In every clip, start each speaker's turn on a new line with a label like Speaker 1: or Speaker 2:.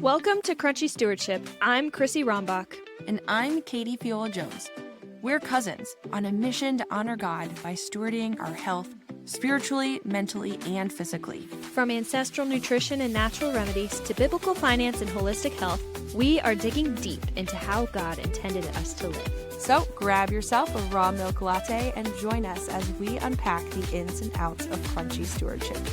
Speaker 1: Welcome to Crunchy Stewardship. I'm Chrissy Rombach.
Speaker 2: And I'm Katie Fiola-Jones. We're cousins on a mission to honor God by stewarding our health spiritually, mentally, and physically.
Speaker 1: From ancestral nutrition and natural remedies to biblical finance and holistic health, we are digging deep into how God intended us to live.
Speaker 2: So grab yourself a raw milk latte and join us as we unpack the ins and outs of Crunchy Stewardship.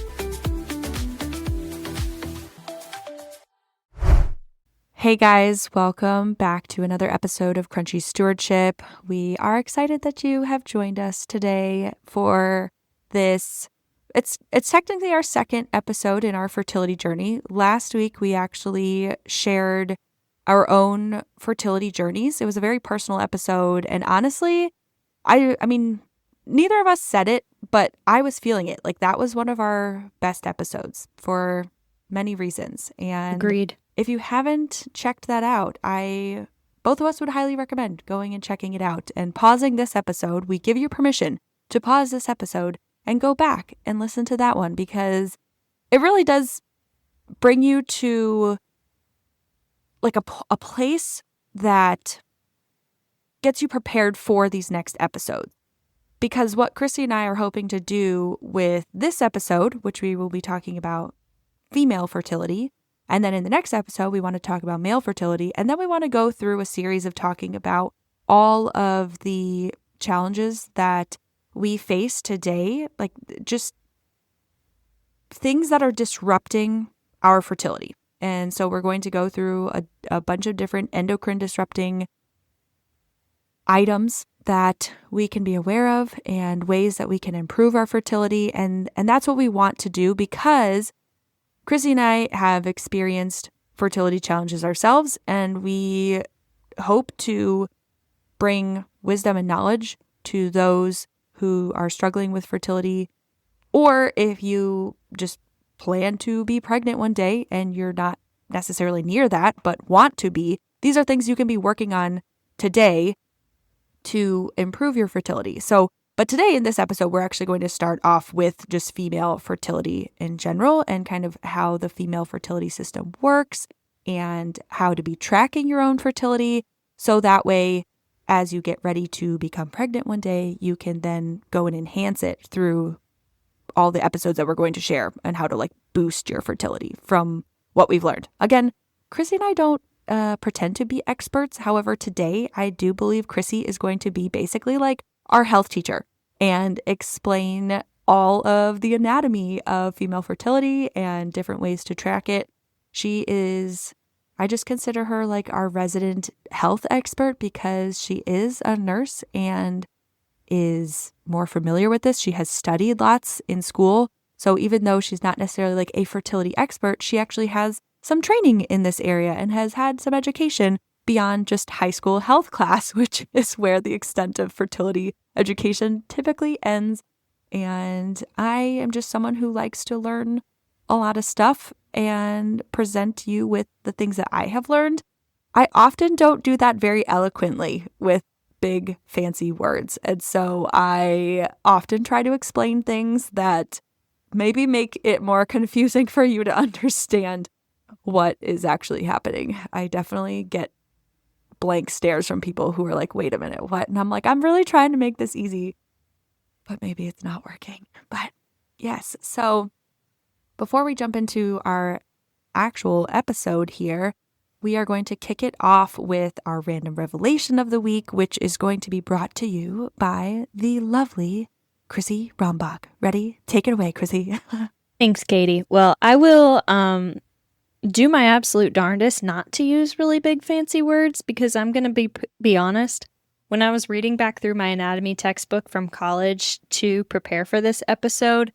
Speaker 2: Hey guys, welcome back to another episode of Crunchy Stewardship. We are excited that you have joined us today for this. It's technically our second episode in our fertility journey. Last week we actually shared our own fertility journeys. It was a very personal episode, and honestly, I mean, neither of us said it, but I was feeling it. Like, that was one of our best episodes for many reasons. And
Speaker 1: Agreed.
Speaker 2: If you haven't checked that out, both of us would highly recommend going and checking it out and pausing this episode. We give you permission to pause this episode and go back and listen to that one, because it really does bring you to like a place that gets you prepared for these next episodes. Because what Chrissy and I are hoping to do with this episode, which we will be talking about female fertility, and then in the next episode, we want to talk about male fertility. And then we want to go through a series of talking about all of the challenges that we face today, like just things that are disrupting our fertility. And so we're going to go through a bunch of different endocrine disrupting items that we can be aware of and ways that we can improve our fertility. And that's what we want to do, because Chrissy and I have experienced fertility challenges ourselves, and we hope to bring wisdom and knowledge to those who are struggling with fertility, or if you just plan to be pregnant one day and you're not necessarily near that, but want to be. These are things you can be working on today to improve your fertility. But today in this episode, we're actually going to start off with just female fertility in general and kind of how the female fertility system works and how to be tracking your own fertility. So that way, as you get ready to become pregnant one day, you can then go and enhance it through all the episodes that we're going to share and how to like boost your fertility from what we've learned. Again, Chrissy and I don't pretend to be experts. However, today I do believe Chrissy is going to be basically like our health teacher and explain all of the anatomy of female fertility and different ways to track it. I just consider her like our resident health expert, because she is a nurse and is more familiar with this. She has studied lots in school. So even though she's not necessarily like a fertility expert, she actually has some training in this area and has had some education beyond just high school health class, which is where the extent of fertility education typically ends. And I am just someone who likes to learn a lot of stuff and present you with the things that I have learned. I often don't do that very eloquently with big fancy words. And so I often try to explain things that maybe make it more confusing for you to understand what is actually happening. I definitely get blank stares from people who are like, wait a minute, what? And I'm like, I'm really trying to make this easy, but maybe it's not working. But yes, so before we jump into our actual episode here, we are going to kick it off with our random revelation of the week, which is going to be brought to you by the lovely Chrissy Rombach. Ready? Take it away, Chrissy.
Speaker 1: Thanks, Katie. Well, I will do my absolute darndest not to use really big fancy words, because I'm going to be honest. When I was reading back through my anatomy textbook from college to prepare for this episode,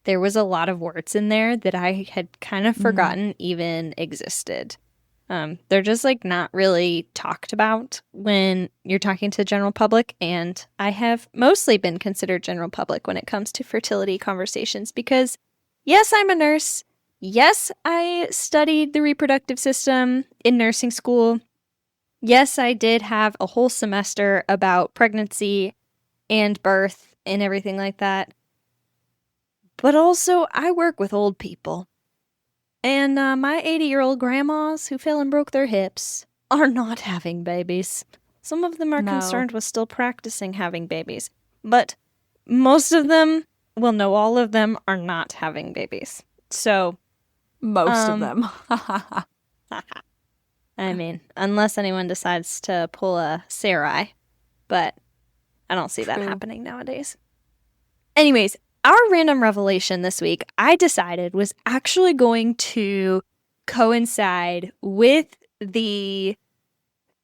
Speaker 1: there was a lot of words in there that I had kind of forgotten even existed. They're just like not really talked about when you're talking to the general public. And I have mostly been considered general public when it comes to fertility conversations, because yes, I'm a nurse. Yes, I studied the reproductive system in nursing school. Yes, I did have a whole semester about pregnancy and birth and everything like that. But also, I work with old people. And my 80-year-old grandmas who fell and broke their hips are not having babies. Some of them are concerned with still practicing having babies. But most of them, well, no, all of them are not having babies. So.
Speaker 2: Most of them.
Speaker 1: I mean, unless anyone decides to pull a Sarai. But I don't see that happening nowadays. Anyways, our random revelation this week, I decided, was actually going to coincide with the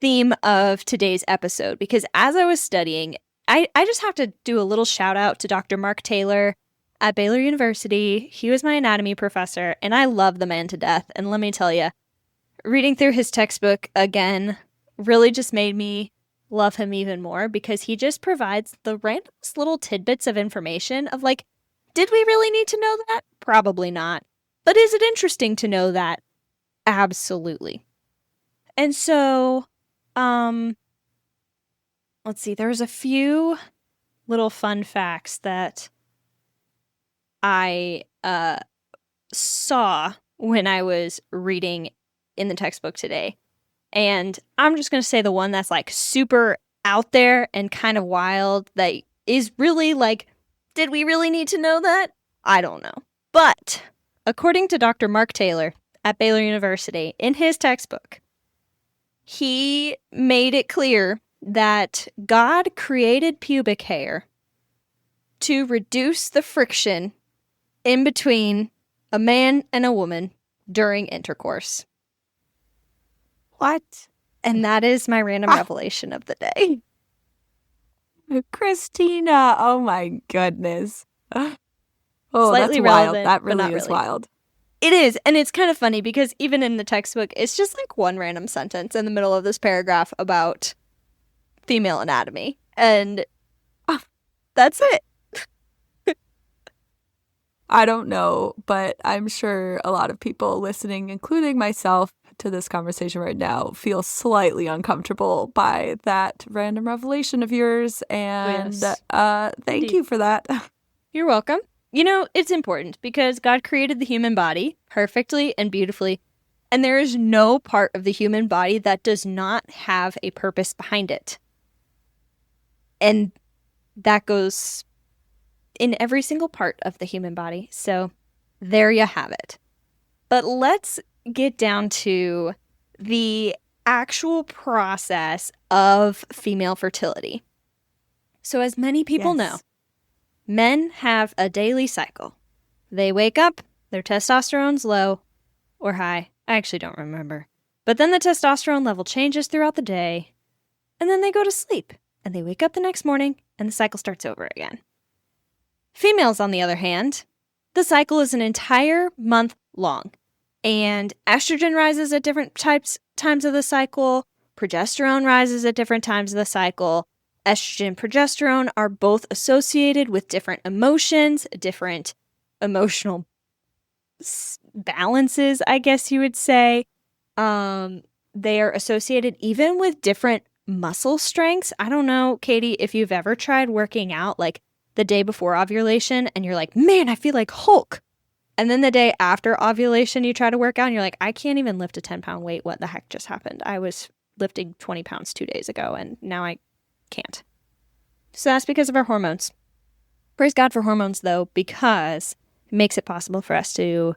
Speaker 1: theme of today's episode. Because as I was studying, I just have to do a little shout out to Dr. Mark Taylor at Baylor University. He was my anatomy professor, and I love the man to death. And let me tell you, reading through his textbook again really just made me love him even more, because he just provides the randomest little tidbits of information of like, did we really need to know that? Probably not. But is it interesting to know that? Absolutely. And so, let's see, there's a few little fun facts that I saw when I was reading in the textbook today. And I'm just going to say the one that's like super out there and kind of wild that is really like, did we really need to know that? I don't know. But according to Dr. Mark Taylor at Baylor University, in his textbook, he made it clear that God created pubic hair to reduce the friction in between a man and a woman during intercourse.
Speaker 2: What?
Speaker 1: And that is my random revelation of the day.
Speaker 2: Christina, oh my goodness. Oh,
Speaker 1: Slightly
Speaker 2: that's
Speaker 1: relevant,
Speaker 2: wild. That
Speaker 1: but not
Speaker 2: really is
Speaker 1: really.
Speaker 2: wild.
Speaker 1: It is, and it's kind of funny because even in the textbook, it's just like one random sentence in the middle of this paragraph about female anatomy. And that's it.
Speaker 2: I don't know, but I'm sure a lot of people listening, including myself, to this conversation right now feel slightly uncomfortable by that random revelation of yours. And
Speaker 1: Yes.
Speaker 2: thank
Speaker 1: Indeed.
Speaker 2: you for that.
Speaker 1: You're welcome. You know, it's important because God created the human body perfectly and beautifully, and there is no part of the human body that does not have a purpose behind it. And that goes in every single part of the human body. So there you have it. But let's get down to the actual process of female fertility. So as many people know, men have a daily cycle. They wake up, their testosterone's low or high. I actually don't remember. But then the testosterone level changes throughout the day, and then they go to sleep, and they wake up the next morning, and the cycle starts over again. Females, on the other hand, the cycle is an entire month long, and estrogen rises at different times of the cycle, progesterone rises at different times of the cycle. Estrogen and progesterone are both associated with different emotions, different emotional balances, I guess you would say. They are associated even with different muscle strengths. I don't know, Katie, if you've ever tried working out like the day before ovulation and you're like, man, I feel like Hulk. And then the day after ovulation, you try to work out and you're like, I can't even lift a 10-pound weight. What the heck just happened? I was lifting 20 pounds 2 days ago and now I can't. So that's because of our hormones. Praise God for hormones, though, because it makes it possible for us to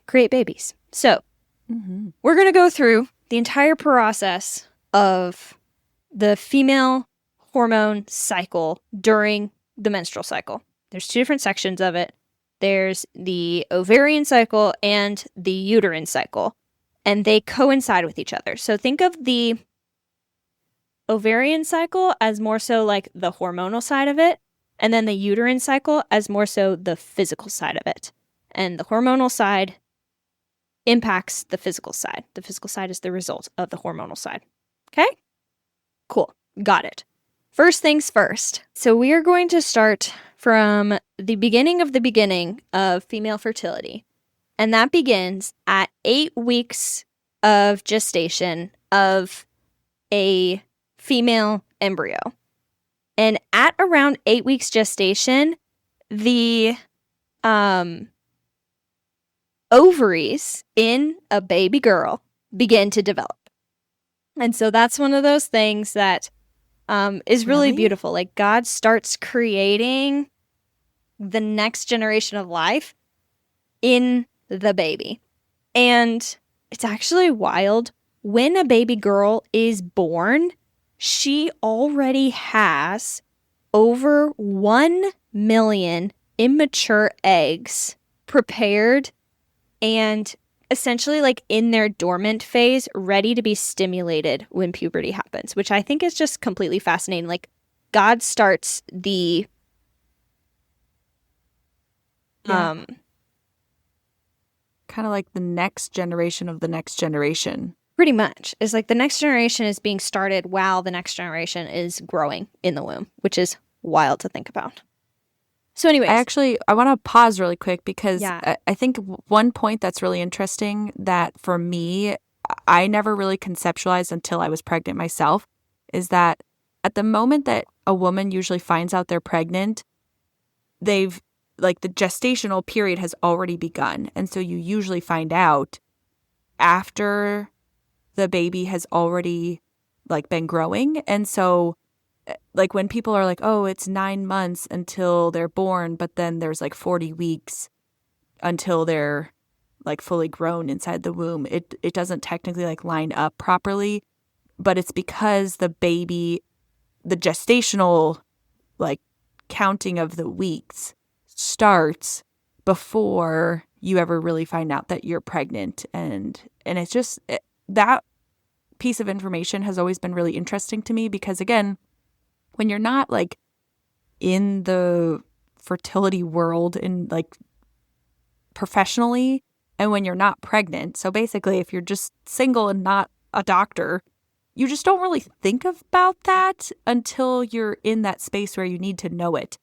Speaker 1: create babies. So we're going to go through the entire process of the female hormone cycle during the menstrual cycle. There's two different sections of it. There's the ovarian cycle and the uterine cycle, and they coincide with each other. So think of the ovarian cycle as more so like the hormonal side of it, and then the uterine cycle as more so the physical side of it. And the hormonal side impacts the physical side. The physical side is the result of the hormonal side. Okay? Cool. Got it. First things first. So we are going to start from the beginning of female fertility. And that begins at 8 weeks of gestation of a female embryo. And at around 8 weeks gestation, the ovaries in a baby girl begin to develop. And so that's one of those things that is really beautiful. Like, God starts creating the next generation of life in the baby. And it's actually wild. When a baby girl is born, she already has over 1 million immature eggs prepared and essentially like in their dormant phase, ready to be stimulated when puberty happens, which I think is just completely fascinating. Like, God starts the
Speaker 2: kind of like the next generation of the next generation.
Speaker 1: Pretty much. It's like the next generation is being started while the next generation is growing in the womb, which is wild to think about. So anyways.
Speaker 2: I want to pause really quick because I think one point that's really interesting that for me, I never really conceptualized until I was pregnant myself is that at the moment that a woman usually finds out they're pregnant, the gestational period has already begun. And so you usually find out after the baby has already like been growing. And so like when people are like, oh, it's 9 months until they're born, but then there's like 40 weeks until they're like fully grown inside the womb. It doesn't technically like line up properly, but it's because the gestational like counting of the weeks starts before you ever really find out that you're pregnant. And it's just that piece of information has always been really interesting to me because, again, when you're not like in the fertility world and like professionally, and when you're not pregnant, so basically if you're just single and not a doctor, you just don't really think about that until you're in that space where you need to know it.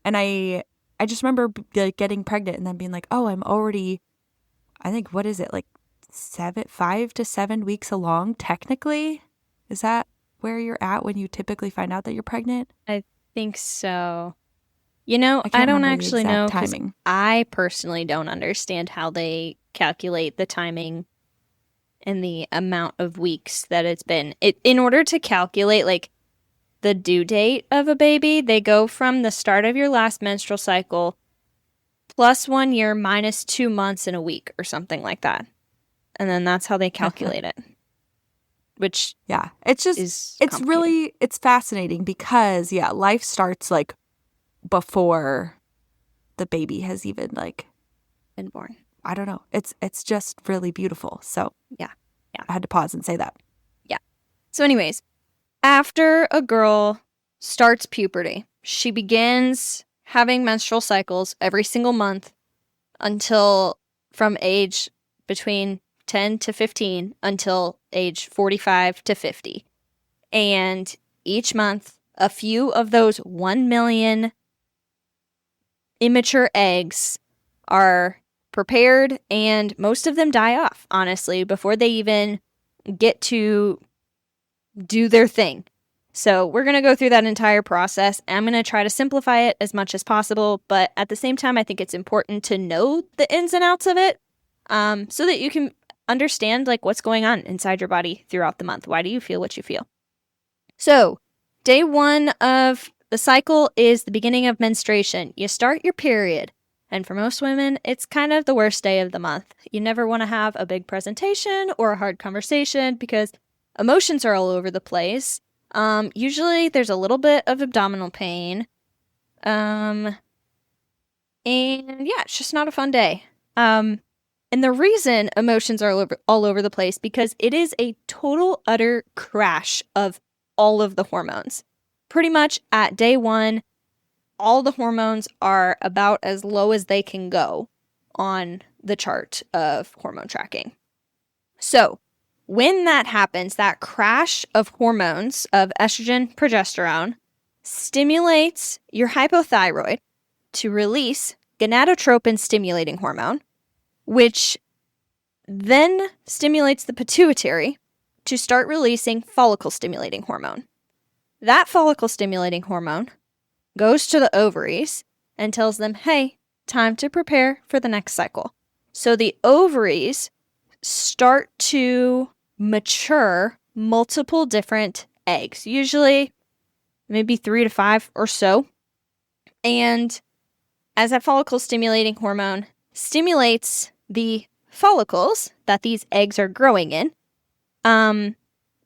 Speaker 2: And I just remember like getting pregnant and then being like, oh, I'm already, I think, what is it, like 5 to 7 weeks along technically? Is that where you're at when you typically find out that you're pregnant?
Speaker 1: I think so. You know, I don't actually know timing. I personally don't understand how they calculate the timing and the amount of weeks that it's been. In order to calculate like the due date of a baby, they go from the start of your last menstrual cycle plus 1 year minus 2 months and a week or something like that. And then that's how they calculate it. Which
Speaker 2: it's fascinating because life starts like before the baby has even like
Speaker 1: been born.
Speaker 2: I don't know. It's just really beautiful. So
Speaker 1: yeah.
Speaker 2: I had to pause and say that.
Speaker 1: Yeah. So anyways, after a girl starts puberty, she begins having menstrual cycles every single month until from age between 10 to 15 until age 45 to 50. And each month, a few of those 1 million immature eggs are prepared, and most of them die off, honestly, before they even get to do their thing. So we're going to go through that entire process. I'm going to try to simplify it as much as possible, but at the same time, I think it's important to know the ins and outs of it so that you can understand like what's going on inside your body throughout the month. Why do you feel what you feel? So day 1 of the cycle is the beginning of menstruation. You start your period. And for most women, it's kind of the worst day of the month. You never want to have a big presentation or a hard conversation because emotions are all over the place. Usually there's a little bit of abdominal pain. And it's just not a fun day. And the reason emotions are all over the place because it is a total, utter crash of all of the hormones. Pretty much at day 1, all the hormones are about as low as they can go on the chart of hormone tracking. So when that happens, that crash of hormones of estrogen, progesterone, stimulates your hypothyroid to release gonadotropin stimulating hormone, which then stimulates the pituitary to start releasing follicle stimulating hormone. That follicle stimulating hormone goes to the ovaries and tells them, hey, time to prepare for the next cycle. So the ovaries start to mature multiple different eggs, usually maybe 3 to 5 or so. And as that follicle stimulating hormone stimulates the follicles that these eggs are growing in,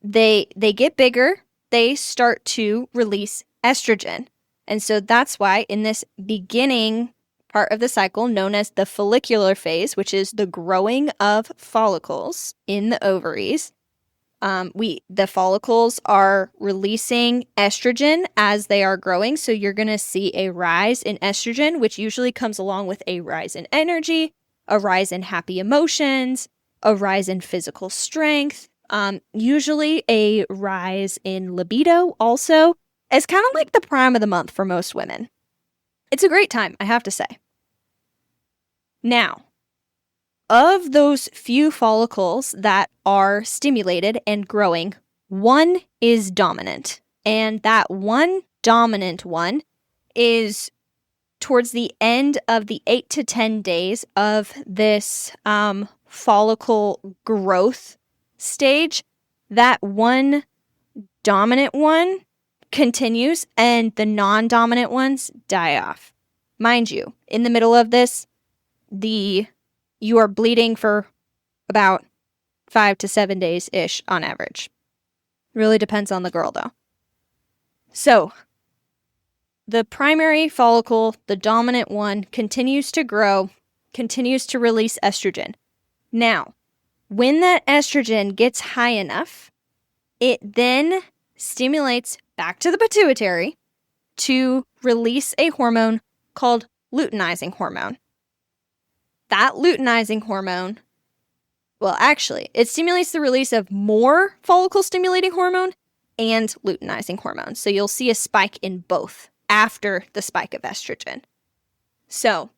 Speaker 1: they get bigger, they start to release estrogen. And so that's why in this beginning part of the cycle known as the follicular phase, which is the growing of follicles in the ovaries, the follicles are releasing estrogen as they are growing. So you're going to see a rise in estrogen, which usually comes along with a rise in energy, a rise in happy emotions, a rise in physical strength, usually a rise in libido also. It's kind of like the prime of the month for most women. It's a great time, I have to say. Now, of those few follicles that are stimulated and growing, one is dominant. And that one dominant one is towards the end of the 8 to 10 days of this follicle growth stage. That one dominant one continues and the non-dominant ones die off. Mind you, in the middle of this, you are bleeding for about 5 to 7 days-ish on average. Really depends on the girl, though. So, the primary follicle, the dominant one, continues to grow, continues to release estrogen. Now, when that estrogen gets high enough, it then stimulates back to the pituitary to release a hormone called luteinizing hormone. That luteinizing hormone, well, actually, it stimulates the release of more follicle-stimulating hormone and luteinizing hormone. So you'll see a spike in both after the spike of estrogen. So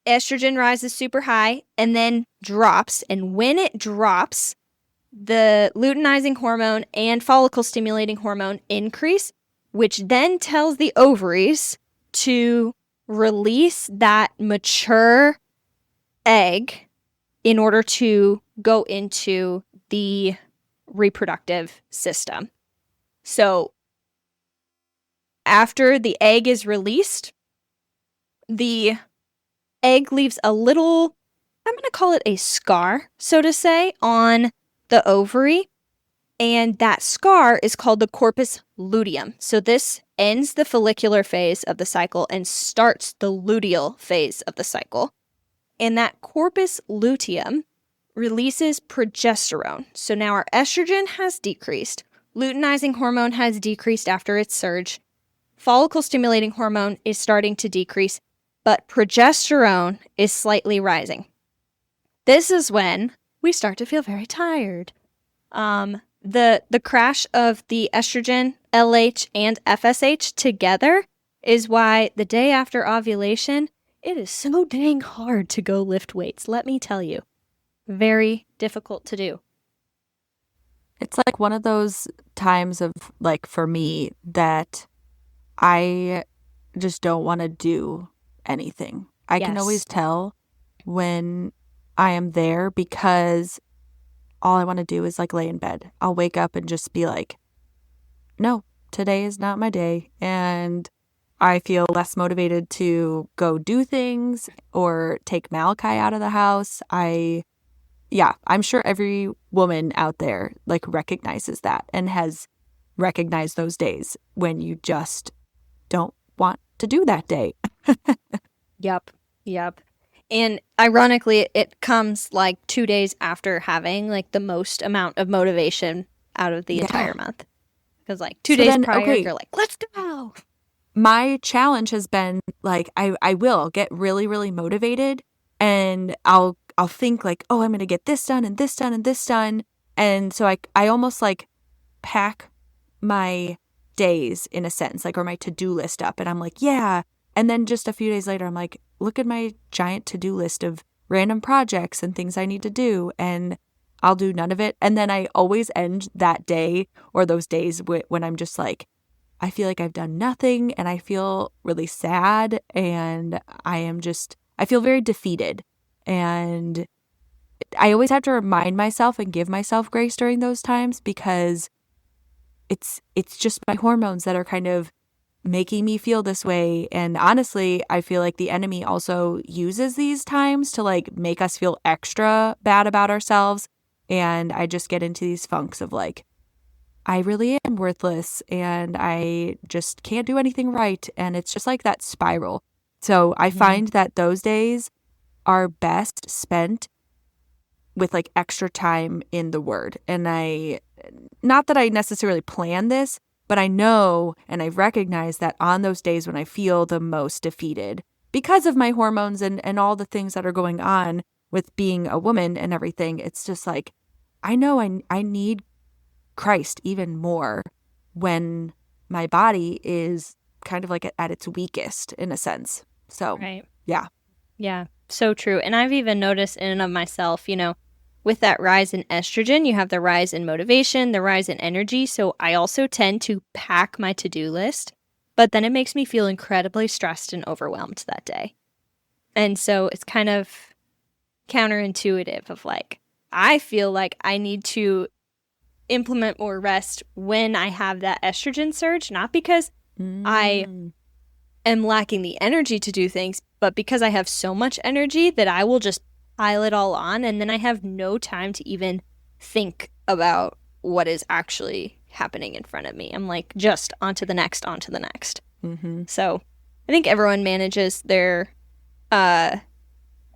Speaker 1: estrogen rises super high and then drops. And when it drops, the luteinizing hormone and follicle-stimulating hormone increase, which then tells the ovaries to release that mature egg in order to go into the reproductive system. So after the egg is released, the egg leaves a little, I'm going to call it a scar, so to say, on the ovary. And that scar is called the corpus luteum. So this ends the follicular phase of the cycle and starts the luteal phase of the cycle. And that corpus luteum releases progesterone. So now our estrogen has decreased. Luteinizing hormone has decreased after its surge. Follicle-stimulating hormone is starting to decrease, but progesterone is slightly rising. This is when we start to feel very tired. The crash of the estrogen, LH, and FSH together is why the day after ovulation, it is so dang hard to go lift weights, let me tell you. Very difficult to do.
Speaker 2: It's like one of those times of, like, for me, that I just don't want to do anything. I can always tell when I am there because all I want to do is, like, lay in bed. I'll wake up and just be like, no, today is not my day. And I feel less motivated to go do things or take Malachi out of the house. I'm sure every woman out there, like, recognizes that and has recognized those days when you just don't want to do that day.
Speaker 1: Yep. And ironically, it comes like 2 days after having like the most amount of motivation out of the entire month. Because like 2 days prior, you're like, let's go.
Speaker 2: My challenge has been like, I will get really, really motivated, and I'll think like, oh, I'm going to get this done and this done and this done. And so I almost like pack my days in a sense, like, or my to-do list up, and I'm like, yeah. And then just a few days later, I'm like, look at my giant to-do list of random projects and things I need to do, and I'll do none of it. And then I always end that day or those days when I'm just like, I feel like I've done nothing, and I feel really sad, and I feel very defeated. And I always have to remind myself and give myself grace during those times, because it's just my hormones that are kind of making me feel this way. And honestly, I feel like the enemy also uses these times to like make us feel extra bad about ourselves. And I just get into these funks of like, I really am worthless and I just can't do anything right. And it's just like that spiral. So I find that those days are best spent with like extra time in the Word. And not that I necessarily plan this, but I know and I recognize that on those days when I feel the most defeated because of my hormones and all the things that are going on with being a woman and everything, it's just like, I know I need Christ even more when my body is kind of like at its weakest in a sense. So,
Speaker 1: Right.
Speaker 2: yeah.
Speaker 1: Yeah, so true. And I've even noticed in and of myself, with that rise in estrogen, you have the rise in motivation, the rise in energy. So I also tend to pack my to-do list, but then it makes me feel incredibly stressed and overwhelmed that day. And so it's kind of counterintuitive of like, I feel like I need to implement more rest when I have that estrogen surge, not because I am lacking the energy to do things, but because I have so much energy that I will just pile it all on, and then I have no time to even think about what is actually happening in front of me. I'm like, just on to the next, on to the next. So I think everyone manages their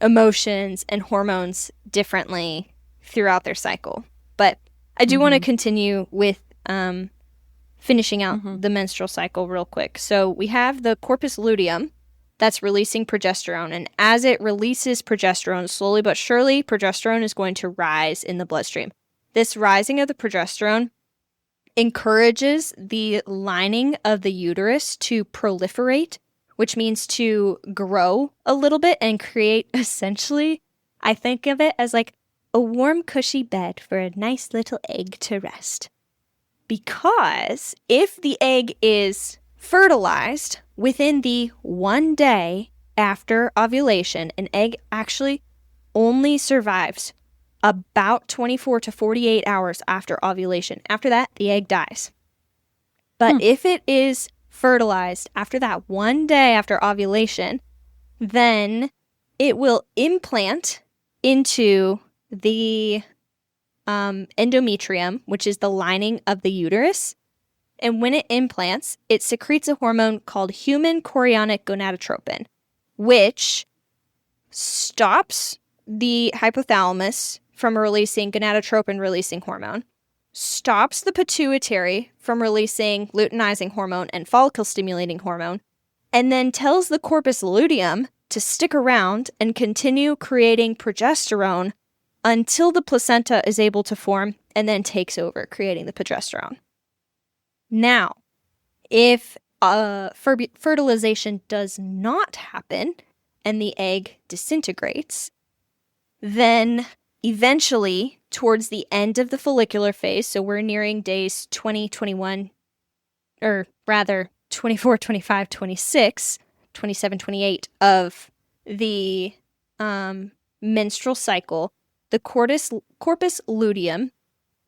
Speaker 1: emotions and hormones differently throughout their cycle. But I do want to continue with finishing out the menstrual cycle real quick. So we have the corpus luteum that's releasing progesterone. And as it releases progesterone, slowly but surely, progesterone is going to rise in the bloodstream. This rising of the progesterone encourages the lining of the uterus to proliferate, which means to grow a little bit and create, essentially, I think of it as like a warm, cushy bed for a nice little egg to rest. Because if the egg is fertilized within the 1 day after ovulation, an egg actually only survives about 24 to 48 hours after ovulation. After that, the egg dies. But if it is fertilized after that 1 day after ovulation, then it will implant into the endometrium, which is the lining of the uterus. And when it implants, it secretes a hormone called human chorionic gonadotropin, which stops the hypothalamus from releasing gonadotropin-releasing hormone, stops the pituitary from releasing luteinizing hormone and follicle-stimulating hormone, and then tells the corpus luteum to stick around and continue creating progesterone until the placenta is able to form and then takes over, creating the progesterone. Now, if fertilization does not happen and the egg disintegrates, then eventually, towards the end of the follicular phase, so we're nearing days 20, 21, or rather 24, 25, 26, 27, 28 of the menstrual cycle, the corpus luteum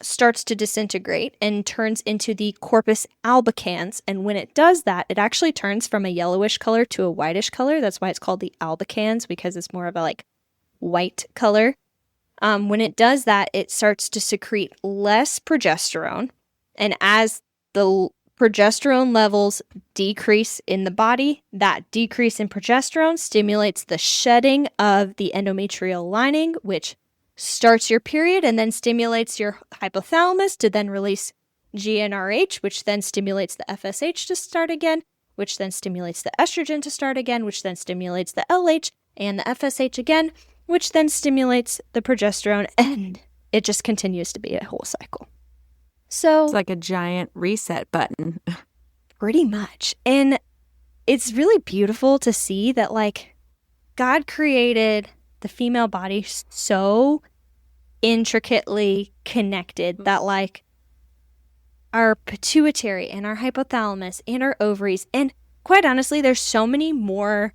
Speaker 1: starts to disintegrate and turns into the corpus albicans. And when it does that, it actually turns from a yellowish color to a whitish color. That's why it's called the albicans, because it's more of a like white color. When it does that, it starts to secrete less progesterone. And as the progesterone levels decrease in the body, that decrease in progesterone stimulates the shedding of the endometrial lining, which starts your period and then stimulates your hypothalamus to then release GnRH, which then stimulates the FSH to start again, which then stimulates the estrogen to start again, which then stimulates the LH and the FSH again, which then stimulates the progesterone, and it just continues to be a whole cycle. So
Speaker 2: it's like a giant reset button.
Speaker 1: Pretty much. And it's really beautiful to see that, like, God created the female body so intricately connected that, like, our pituitary and our hypothalamus and our ovaries, and quite honestly, there's so many more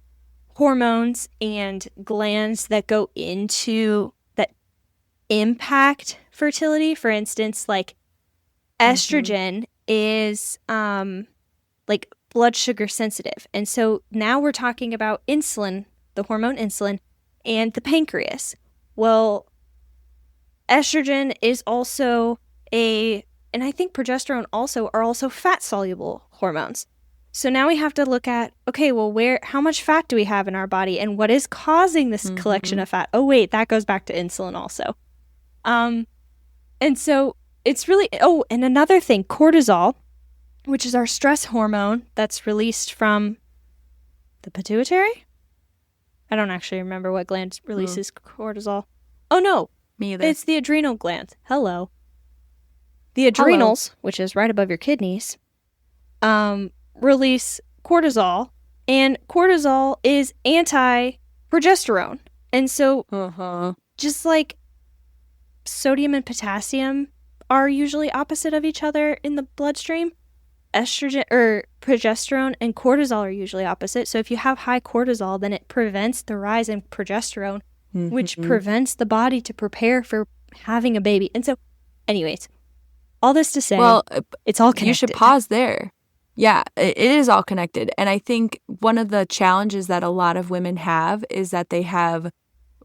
Speaker 1: hormones and glands that go into that impact fertility. For instance, like estrogen is like blood sugar sensitive. And so now we're talking about insulin, the hormone insulin, and the pancreas. Well, estrogen is also and I think progesterone also are also fat soluble hormones. So now we have to look at, okay, well, how much fat do we have in our body and what is causing this collection of fat? Oh, wait, that goes back to insulin also. And so it's really, and another thing, cortisol, which is our stress hormone that's released from the pituitary. I don't actually remember what gland releases cortisol. Oh, no.
Speaker 2: Me either.
Speaker 1: It's the adrenal gland. Hello. The adrenals, which is right above your kidneys, release cortisol, and cortisol is anti-progesterone. And so just like sodium and potassium are usually opposite of each other in the bloodstream, estrogen or progesterone and cortisol are usually opposite. So if you have high cortisol, then it prevents the rise in progesterone, which prevents the body to prepare for having a baby. And so, anyways, all this to say, well, it's all connected.
Speaker 2: You should pause there. Yeah, it is all connected. And I think one of the challenges that a lot of women have is that they have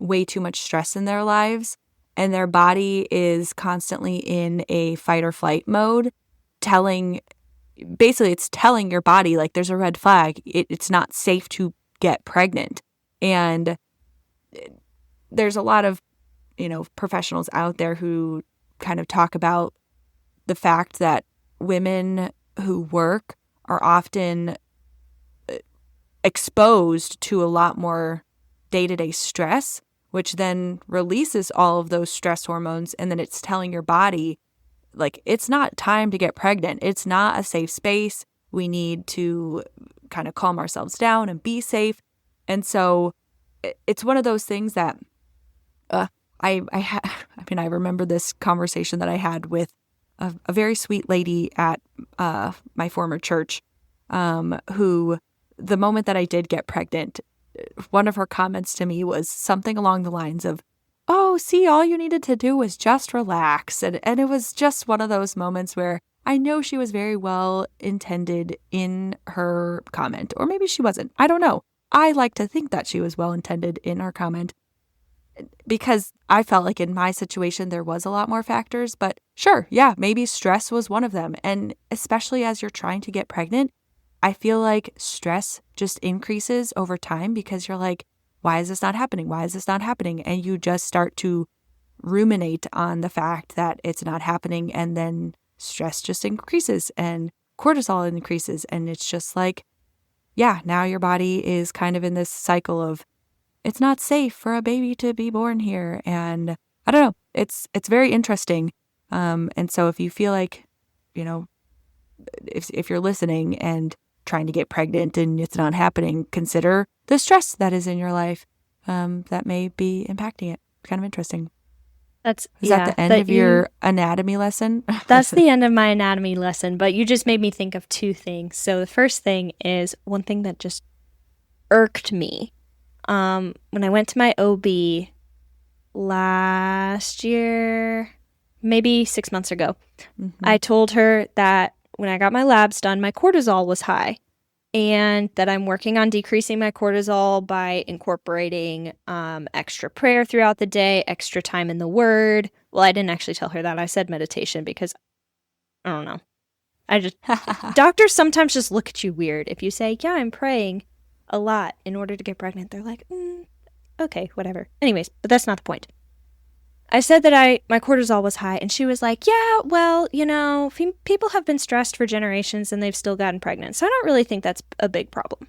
Speaker 2: way too much stress in their lives and their body is constantly in a fight or flight mode, it's telling your body like there's a red flag. It's not safe to get pregnant. And there's a lot of, professionals out there who kind of talk about the fact that women who work are often exposed to a lot more day-to-day stress, which then releases all of those stress hormones. And then it's telling your body, like, it's not time to get pregnant. It's not a safe space. We need to kind of calm ourselves down and be safe. And so it's one of those things that I remember this conversation that I had with a very sweet lady at my former church, who the moment that I did get pregnant, one of her comments to me was something along the lines of, "Oh, see, all you needed to do was just relax." And it was just one of those moments where I know she was very well intended in her comment, or maybe she wasn't. I don't know. I like to think that she was well intended in her comment, because I felt like in my situation, there was a lot more factors, but sure, yeah, maybe stress was one of them. And especially as you're trying to get pregnant, I feel like stress just increases over time because you're like, why is this not happening? Why is this not happening? And you just start to ruminate on the fact that it's not happening. And then stress just increases and cortisol increases. And it's just like, yeah, now your body is kind of in this cycle of, it's not safe for a baby to be born here. And I don't know, it's very interesting. And so if you feel like, if you're listening and trying to get pregnant and it's not happening, consider the stress that is in your life that may be impacting it. Kind of interesting. Is that the end of your anatomy lesson?
Speaker 1: That's the end of my anatomy lesson, but you just made me think of two things. So the first thing is one thing that just irked me. When I went to my OB last year, maybe 6 months ago, I told her that when I got my labs done, my cortisol was high and that I'm working on decreasing my cortisol by incorporating extra prayer throughout the day, extra time in the Word. Well, I didn't actually tell her that. I said meditation because, I don't know. Doctors sometimes just look at you weird. If you say, yeah, I'm praying a lot in order to get pregnant, they're like, okay, whatever. Anyways, but that's not the point. I said that my cortisol was high, and she was like, yeah, well, people have been stressed for generations and they've still gotten pregnant, so I don't really think that's a big problem.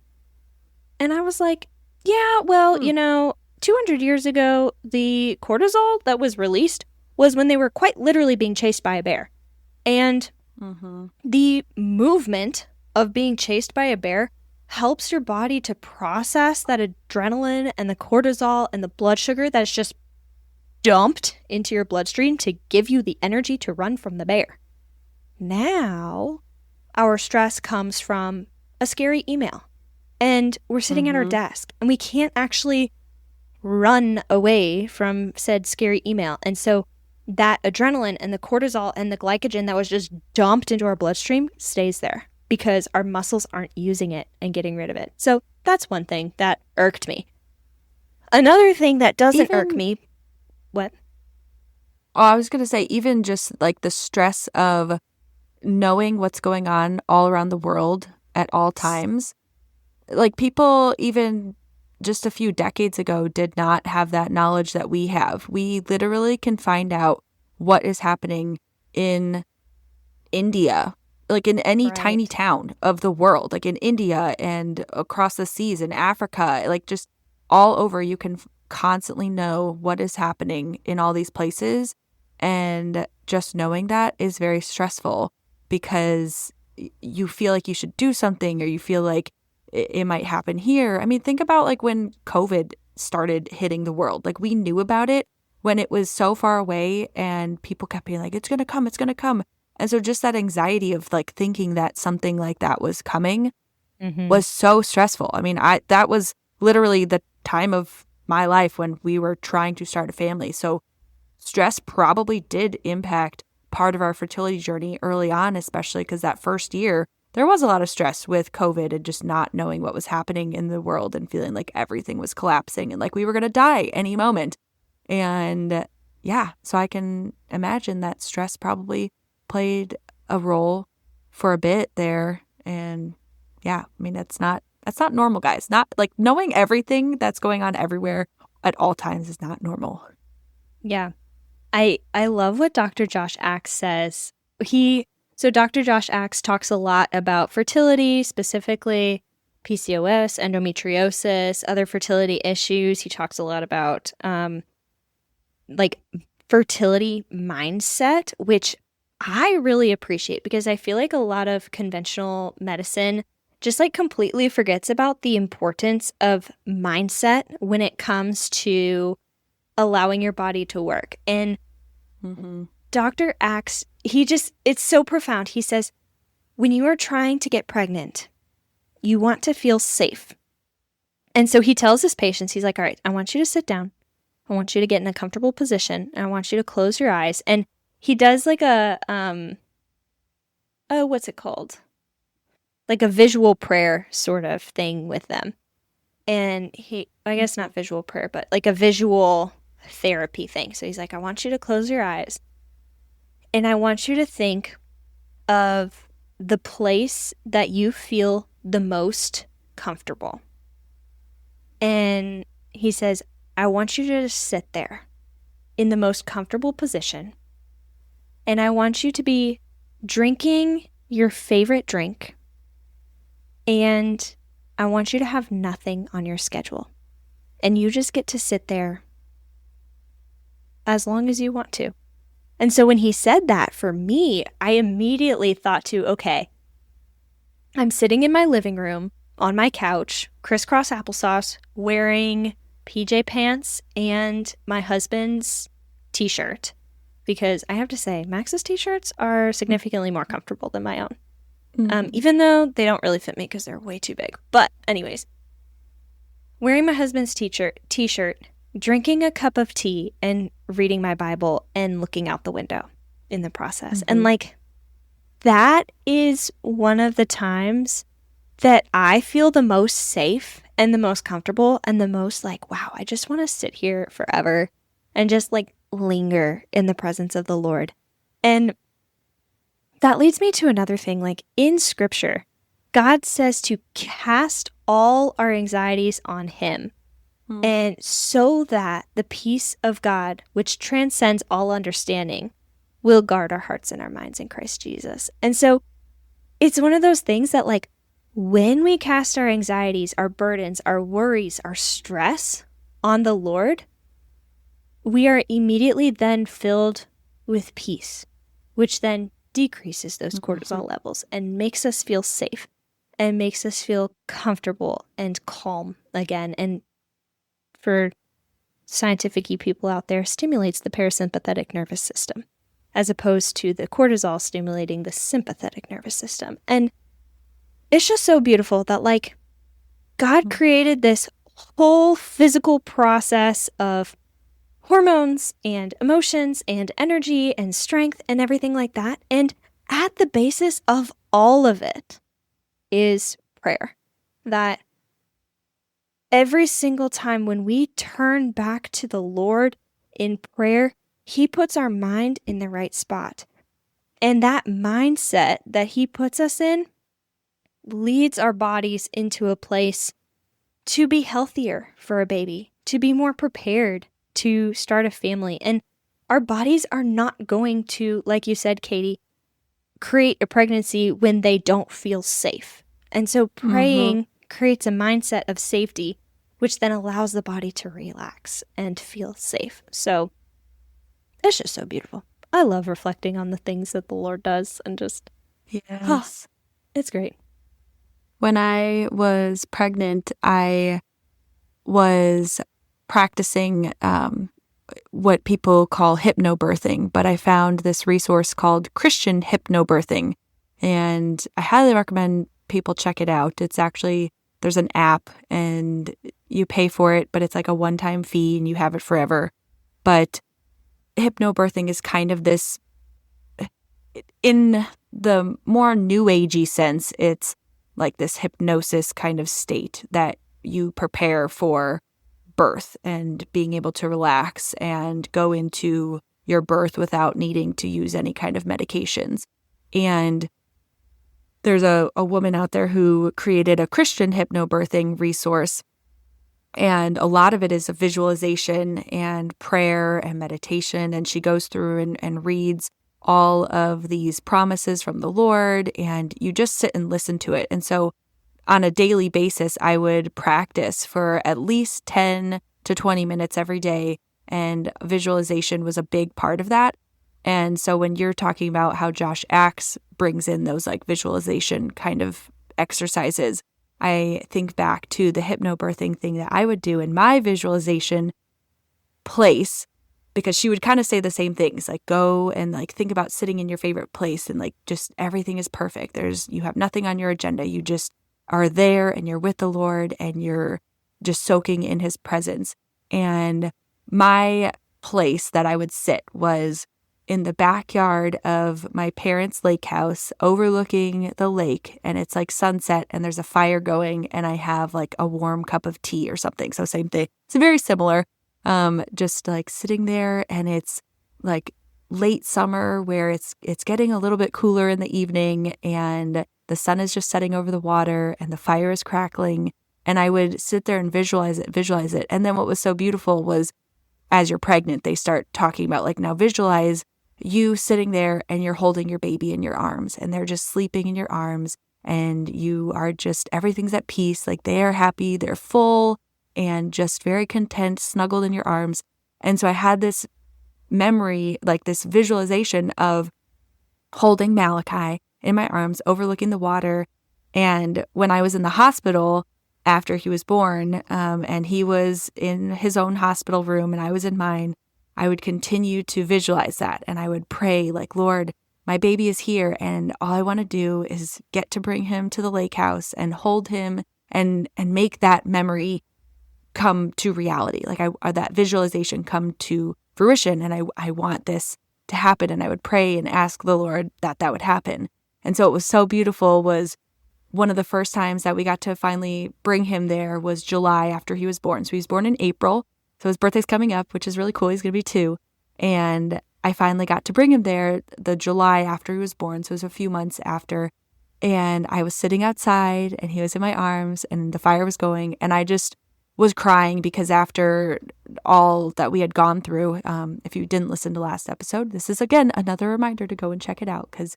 Speaker 1: And I was like, yeah, well, 200 years ago, the cortisol that was released was when they were quite literally being chased by a bear. And the movement of being chased by a bear helps your body to process that adrenaline and the cortisol and the blood sugar that's just dumped into your bloodstream to give you the energy to run from the bear. Now, our stress comes from a scary email, and we're sitting at our desk and we can't actually run away from said scary email. And so that adrenaline and the cortisol and the glycogen that was just dumped into our bloodstream stays there because our muscles aren't using it and getting rid of it. So that's one thing that irked me. Another thing that doesn't irk me, what?
Speaker 2: Oh, I was going to say, even just like the stress of knowing what's going on all around the world at all times. Like people even just a few decades ago did not have that knowledge that we have. We literally can find out what is happening in India, like in any tiny town of the world, like in India and across the seas in Africa, like just all over. You can constantly know what is happening in all these places. And just knowing that is very stressful because you feel like you should do something, or you feel like it might happen here. I mean, think about like when COVID started hitting the world. Like we knew about it when it was so far away and people kept being like, it's going to come, it's going to come. And so just that anxiety of like thinking that something like that was coming was so stressful. I mean, that was literally the time of my life when we were trying to start a family. So stress probably did impact part of our fertility journey early on, especially because that first year, there was a lot of stress with COVID and just not knowing what was happening in the world and feeling like everything was collapsing and like we were going to die any moment. And yeah, so I can imagine that stress probably played a role for a bit there. And yeah, I mean, that's not normal, guys. Not like knowing everything that's going on everywhere at all times is not normal.
Speaker 1: Yeah. I love what Dr. Josh Axe says. So Dr. Josh Axe talks a lot about fertility, specifically PCOS, endometriosis, other fertility issues. He talks a lot about like fertility mindset, which I really appreciate because I feel like a lot of conventional medicine just like completely forgets about the importance of mindset when it comes to allowing your body to work. And Dr. Axe, it's so profound. He says, when you are trying to get pregnant, you want to feel safe. And so he tells his patients, he's like, all right, I want you to sit down. I want you to get in a comfortable position. And I want you to close your eyes. And he does like a, what's it called? Like a visual prayer sort of thing with them. And I guess not visual prayer, but like a visual therapy thing. So he's like, I want you to close your eyes. And I want you to think of the place that you feel the most comfortable. And he says, I want you to just sit there in the most comfortable position. And I want you to be drinking your favorite drink. And I want you to have nothing on your schedule. And you just get to sit there as long as you want to. And so when he said that, for me, I immediately thought to, okay, I'm sitting in my living room on my couch, crisscross applesauce, wearing PJ pants and my husband's t-shirt. Because I have to say, Max's t-shirts are significantly more comfortable than my own. Even though they don't really fit me because they're way too big. But anyways, wearing my husband's t-shirt, drinking a cup of tea and reading my Bible and looking out the window in the process. And like, that is one of the times that I feel the most safe and the most comfortable and the most like, wow, I just want to sit here forever and just like linger in the presence of the Lord. And that leads me to another thing. Like in scripture, God says to cast all our anxieties on him. And so that the peace of God, which transcends all understanding, will guard our hearts and our minds in Christ Jesus. And so it's one of those things that like when we cast our anxieties, our burdens, our worries, our stress on the Lord, we are immediately then filled with peace, which then decreases those cortisol levels and makes us feel safe and makes us feel comfortable and calm again. And for scientific-y people out there, stimulates the parasympathetic nervous system as opposed to the cortisol stimulating the sympathetic nervous system. And it's just so beautiful that like God created this whole physical process of hormones and emotions and energy and strength and everything like that. And at the basis of all of it is prayer. That every single time when we turn back to the Lord in prayer, He puts our mind in the right spot. And that mindset that He puts us in leads our bodies into a place to be healthier for a baby, to be more prepared to start a family. And our bodies are not going to, like you said, Katie, create a pregnancy when they don't feel safe. And so praying creates a mindset of safety, which then allows the body to relax and feel safe. So it's just so beautiful. I love reflecting on the things that the Lord does and just,
Speaker 2: Yes.
Speaker 1: it's great.
Speaker 2: When I was pregnant, I was practicing what people call hypnobirthing, but I found this resource called Christian Hypnobirthing, and I highly recommend people check it out. It's actually, there's an app and you pay for it, but it's like a one-time fee and you have it forever. But hypnobirthing is kind of this, in the more new agey sense, it's like this hypnosis kind of state that you prepare for birth and being able to relax and go into your birth without needing to use any kind of medications. And there's a woman out there who created a Christian hypnobirthing resource. And a lot of it is a visualization and prayer and meditation. And she goes through and reads all of these promises from the Lord, and you just sit and listen to it. And so on a daily basis, I would practice for at least 10 to 20 minutes every day, and visualization was a big part of that. And so when you're talking about how Josh Axe brings in those like visualization kind of exercises, I think back to the hypnobirthing thing that I would do in my visualization place, because she would kind of say the same things, like go and like think about sitting in your favorite place and like just everything is perfect. You have nothing on your agenda. You just are there and you're with the Lord and you're just soaking in His presence. And my place that I would sit was in the backyard of my parents' lake house overlooking the lake, and it's like sunset and there's a fire going and I have like a warm cup of tea or something. So same thing. It's very similar. Just like sitting there, and it's like late summer where it's getting a little bit cooler in the evening and the sun is just setting over the water and the fire is crackling. And I would sit there and visualize it. And then what was so beautiful was, as you're pregnant, they start talking about like, now visualize you sitting there and you're holding your baby in your arms and they're just sleeping in your arms and you are just, everything's at peace. Like they are happy, they're full and just very content, snuggled in your arms. And so I had this memory, like this visualization of holding Malachi in my arms, overlooking the water. And when I was in the hospital after he was born, and he was in his own hospital room and I was in mine, I would continue to visualize that. And I would pray like, Lord, my baby is here and all I want to do is get to bring him to the lake house and hold him and make that memory come to reality. Like that visualization come to fruition. And I want this to happen. And I would pray and ask the Lord that would happen. And so it was so beautiful. Was one of the first times that we got to finally bring him there was July after he was born. So he was born in April. So his birthday's coming up, which is really cool. He's going to be 2. And I finally got to bring him there the July after he was born. So it was a few months after. And I was sitting outside and he was in my arms and the fire was going. And I just was crying because after all that we had gone through, if you didn't listen to last episode, this is again another reminder to go and check it out, because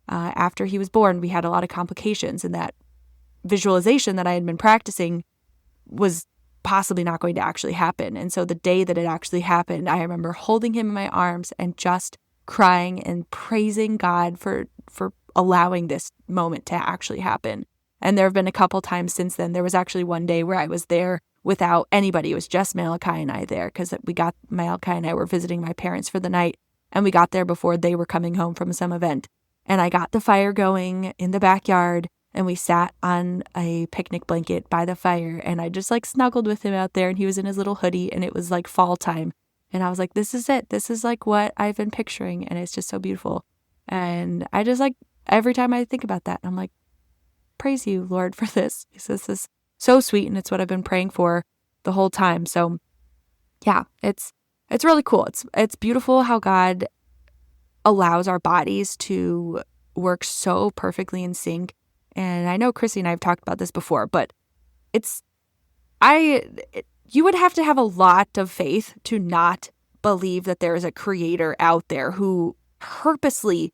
Speaker 2: after he was born, we had a lot of complications, and that visualization that I had been practicing was possibly not going to actually happen. And so the day that it actually happened, I remember holding him in my arms and just crying and praising God for allowing this moment to actually happen. And there have been a couple times since then. There was actually one day where I was there without anybody. It was just Malachi and I there, because Malachi and I were visiting my parents for the night, and we got there before they were coming home from some event. And I got the fire going in the backyard, and we sat on a picnic blanket by the fire, and I just like snuggled with him out there, and he was in his little hoodie, and it was like fall time. And I was like, this is it. This is like what I've been picturing, and it's just so beautiful. And I just like, every time I think about that, I'm like, praise you, Lord, for this. This is so sweet, and it's what I've been praying for the whole time. So yeah, it's really cool. It's beautiful how God allows our bodies to work so perfectly in sync. And I know Chrissy and I have talked about this before, but you would have to have a lot of faith to not believe that there is a creator out there who purposely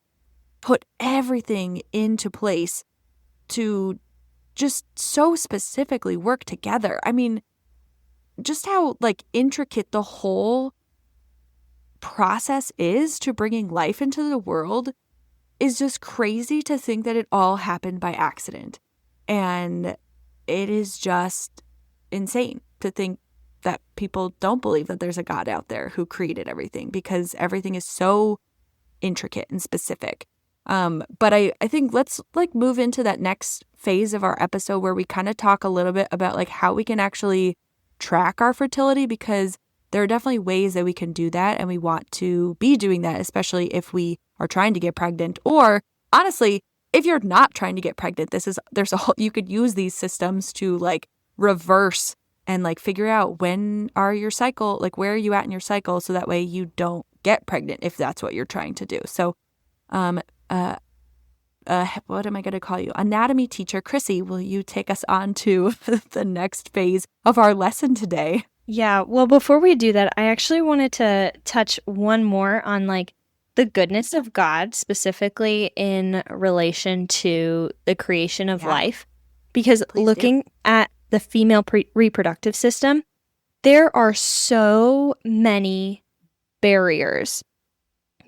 Speaker 2: put everything into place to just so specifically work together. I mean, just how like intricate the whole process is to bringing life into the world is just crazy to think that it all happened by accident. And it is just insane to think that people don't believe that there's a God out there who created everything, because everything is so intricate and specific. But I think let's like move into that next phase of our episode where we kind of talk a little bit about like how we can actually track our fertility, because there are definitely ways that we can do that, and we want to be doing that, especially if we are trying to get pregnant, or honestly, if you're not trying to get pregnant. There's a whole, you could use these systems to like reverse and like figure out when are your cycle, like where are you at in your cycle, so that way you don't get pregnant if that's what you're trying to do. So, what am I going to call you? Anatomy teacher Chrissy, will you take us on to the next phase of our lesson today?
Speaker 1: Yeah, well, before we do that, I actually wanted to touch one more on like the goodness of God, specifically in relation to the creation of life. Because looking at the female reproductive system, there are so many barriers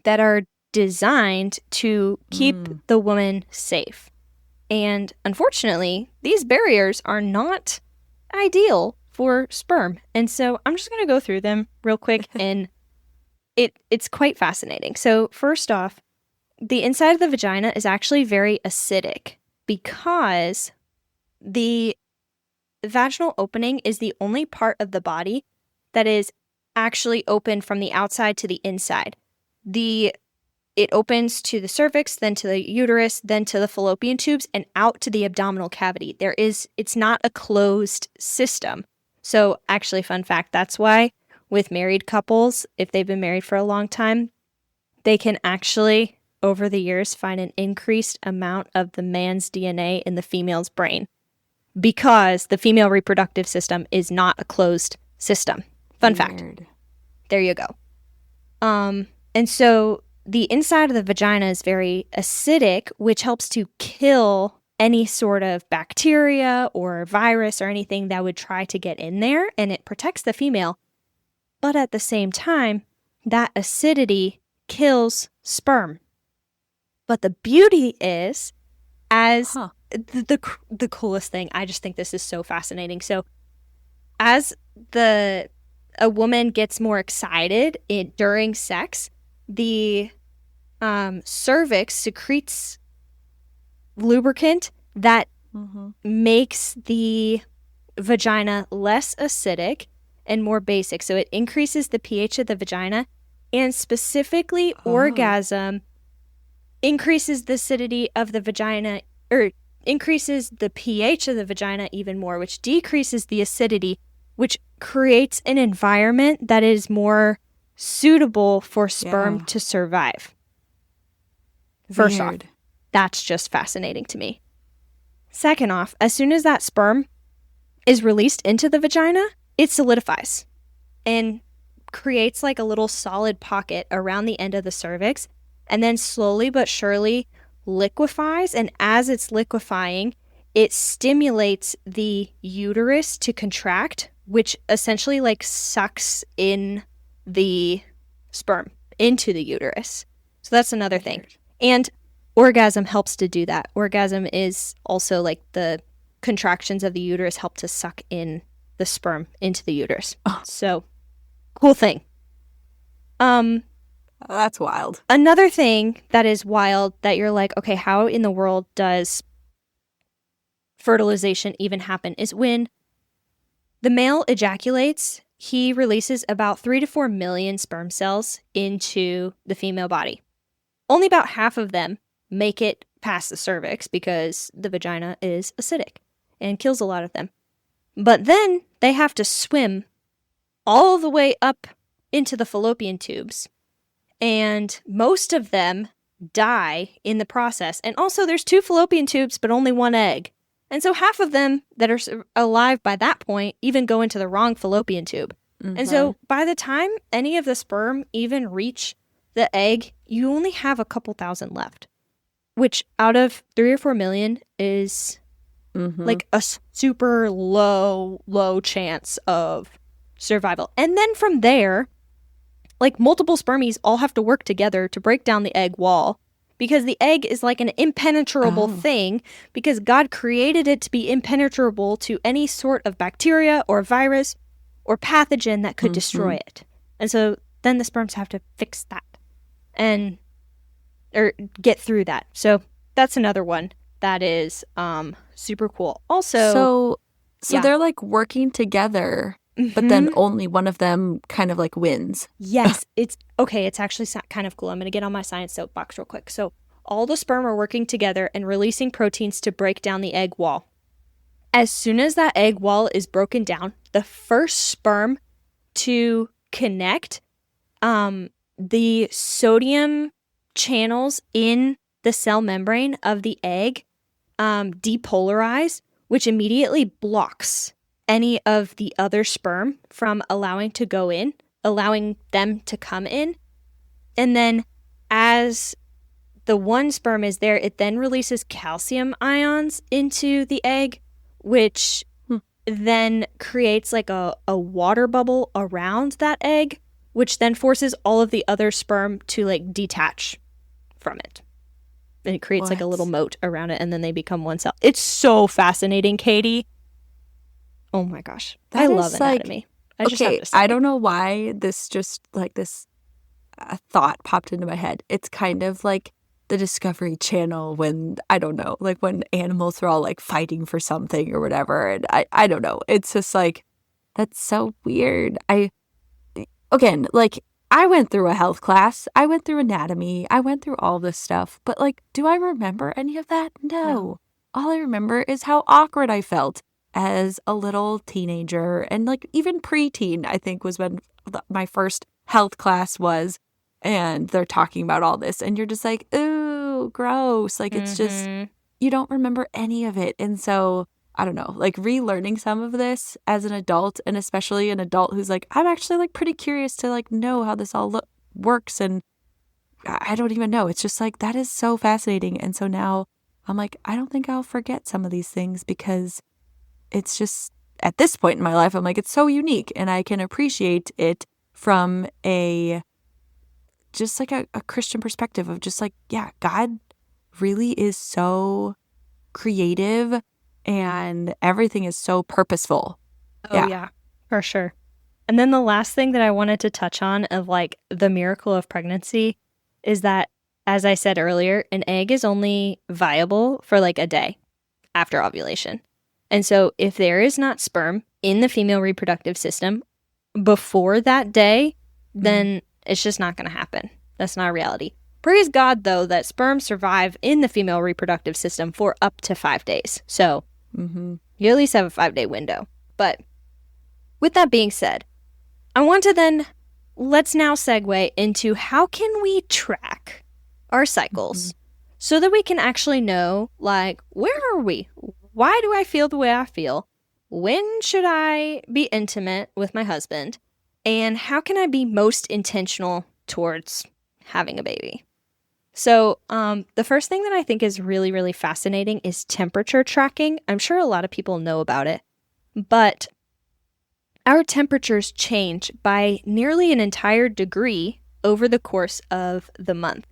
Speaker 1: that are designed to keep the woman safe. And unfortunately, these barriers are not ideal for sperm. And so I'm just going to go through them real quick, and it's quite fascinating. So first off, the inside of the vagina is actually very acidic because the vaginal opening is the only part of the body that is actually open from the outside to the inside. It opens to the cervix, then to the uterus, then to the fallopian tubes, and out to the abdominal cavity. It's not a closed system. So actually, fun fact, that's why with married couples, if they've been married for a long time, they can actually, over the years, find an increased amount of the man's DNA in the female's brain, because the female reproductive system is not a closed system. Fun fact. There you go. And so the inside of the vagina is very acidic, which helps to kill any sort of bacteria or virus or anything that would try to get in there, and it protects the female. But at the same time, that acidity kills sperm. But the beauty is, as the coolest thing, I just think this is so fascinating. So as a woman gets more excited during sex, the cervix secretes lubricant that makes the vagina less acidic and more basic. So it increases the pH of the vagina, and specifically orgasm increases the acidity of the vagina, or increases the pH of the vagina even more, which decreases the acidity, which creates an environment that is more suitable for sperm to survive. First off, that's just fascinating to me. Second off, as soon as that sperm is released into the vagina, it solidifies and creates like a little solid pocket around the end of the cervix, and then slowly but surely liquefies. And as it's liquefying, it stimulates the uterus to contract, which essentially like sucks in the sperm into the uterus. So that's another thing. And orgasm helps to do that. Orgasm is also like the contractions of the uterus help to suck in the sperm into the uterus. So cool thing.
Speaker 2: That's wild.
Speaker 1: Another thing that is wild that you're like, okay, how in the world does fertilization even happen is when the male ejaculates, he releases about 3 to 4 million sperm cells into the female body. Only about half of them make it past the cervix because the vagina is acidic and kills a lot of them. But then they have to swim all the way up into the fallopian tubes. And most of them die in the process. And also there's 2 fallopian tubes, but only 1 egg. And so half of them that are alive by that point even go into the wrong fallopian tube. Mm-hmm. And so by the time any of the sperm even reach the egg, you only have a couple thousand left, which out of 3 or 4 million is like a super low chance of survival. And then from there, like multiple spermies all have to work together to break down the egg wall, because the egg is like an impenetrable thing, because God created it to be impenetrable to any sort of bacteria or virus or pathogen that could destroy it. And so then the sperms have to fix that or get through that. So that's another one that is super cool. Also,
Speaker 2: so they're like working together, but then only one of them kind of like wins.
Speaker 1: Yes, it's actually kind of cool. I'm going to get on my science soapbox real quick. So all the sperm are working together and releasing proteins to break down the egg wall. As soon as that egg wall is broken down, the first sperm to connect, the sodium channels in the cell membrane of the egg depolarize, which immediately blocks any of the other sperm from allowing to go in, allowing them to come in. And then as the one sperm is there, it then releases calcium ions into the egg, which then creates like a water bubble around that egg, which then forces all of the other sperm to like detach from it. And it creates like a little moat around it, and then they become one cell. It's so fascinating, Katie. Oh my gosh. I love anatomy.
Speaker 2: I just have to say. I don't know why this just like this thought popped into my head. It's kind of like the Discovery Channel when, I don't know, like when animals are all like fighting for something or whatever. And I don't know. It's just like, that's so weird. Again, like I went through a health class. I went through anatomy. I went through all this stuff. But like, do I remember any of that? No. All I remember is how awkward I felt as a little teenager, and like even preteen, I think was when my first health class was, and they're talking about all this and you're just like, ooh, gross. Like it's just, you don't remember any of it. And so I don't know, like relearning some of this as an adult, and especially an adult who's like, I'm actually like pretty curious to like know how this all works. And I don't even know. It's just like, that is so fascinating. And so now I'm like, I don't think I'll forget some of these things, because it's just at this point in my life, I'm like, it's so unique, and I can appreciate it from just like a Christian perspective of just like, yeah, God really is so creative and everything is so purposeful.
Speaker 1: Oh yeah, for sure. And then the last thing that I wanted to touch on of like the miracle of pregnancy is that, as I said earlier, an egg is only viable for like a day after ovulation. And so if there is not sperm in the female reproductive system before that day, then it's just not going to happen. That's not reality. Praise God, though, that sperm survive in the female reproductive system for up to 5 days. So you at least have a 5-day window. But with that being said, I want to let's now segue into how can we track our cycles so that we can actually know, like, where are we? Why do I feel the way I feel? When should I be intimate with my husband? And how can I be most intentional towards having a baby? So the first thing that I think is really, really fascinating is temperature tracking. I'm sure a lot of people know about it, but our temperatures change by nearly an entire degree over the course of the month.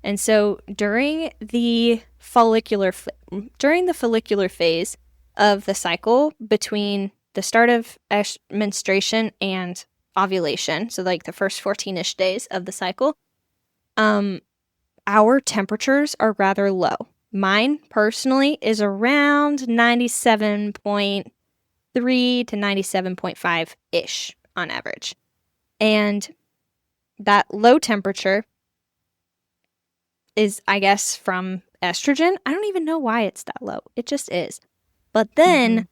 Speaker 1: And so during the follicular phase of the cycle, between the start of menstruation and ovulation, so like the first 14-ish days of the cycle, our temperatures are rather low, Mine, personally, is around 97.3 to 97.5-ish on average. And that low temperature is, I guess, from estrogen. I don't even know why it's that low. It just is. But then,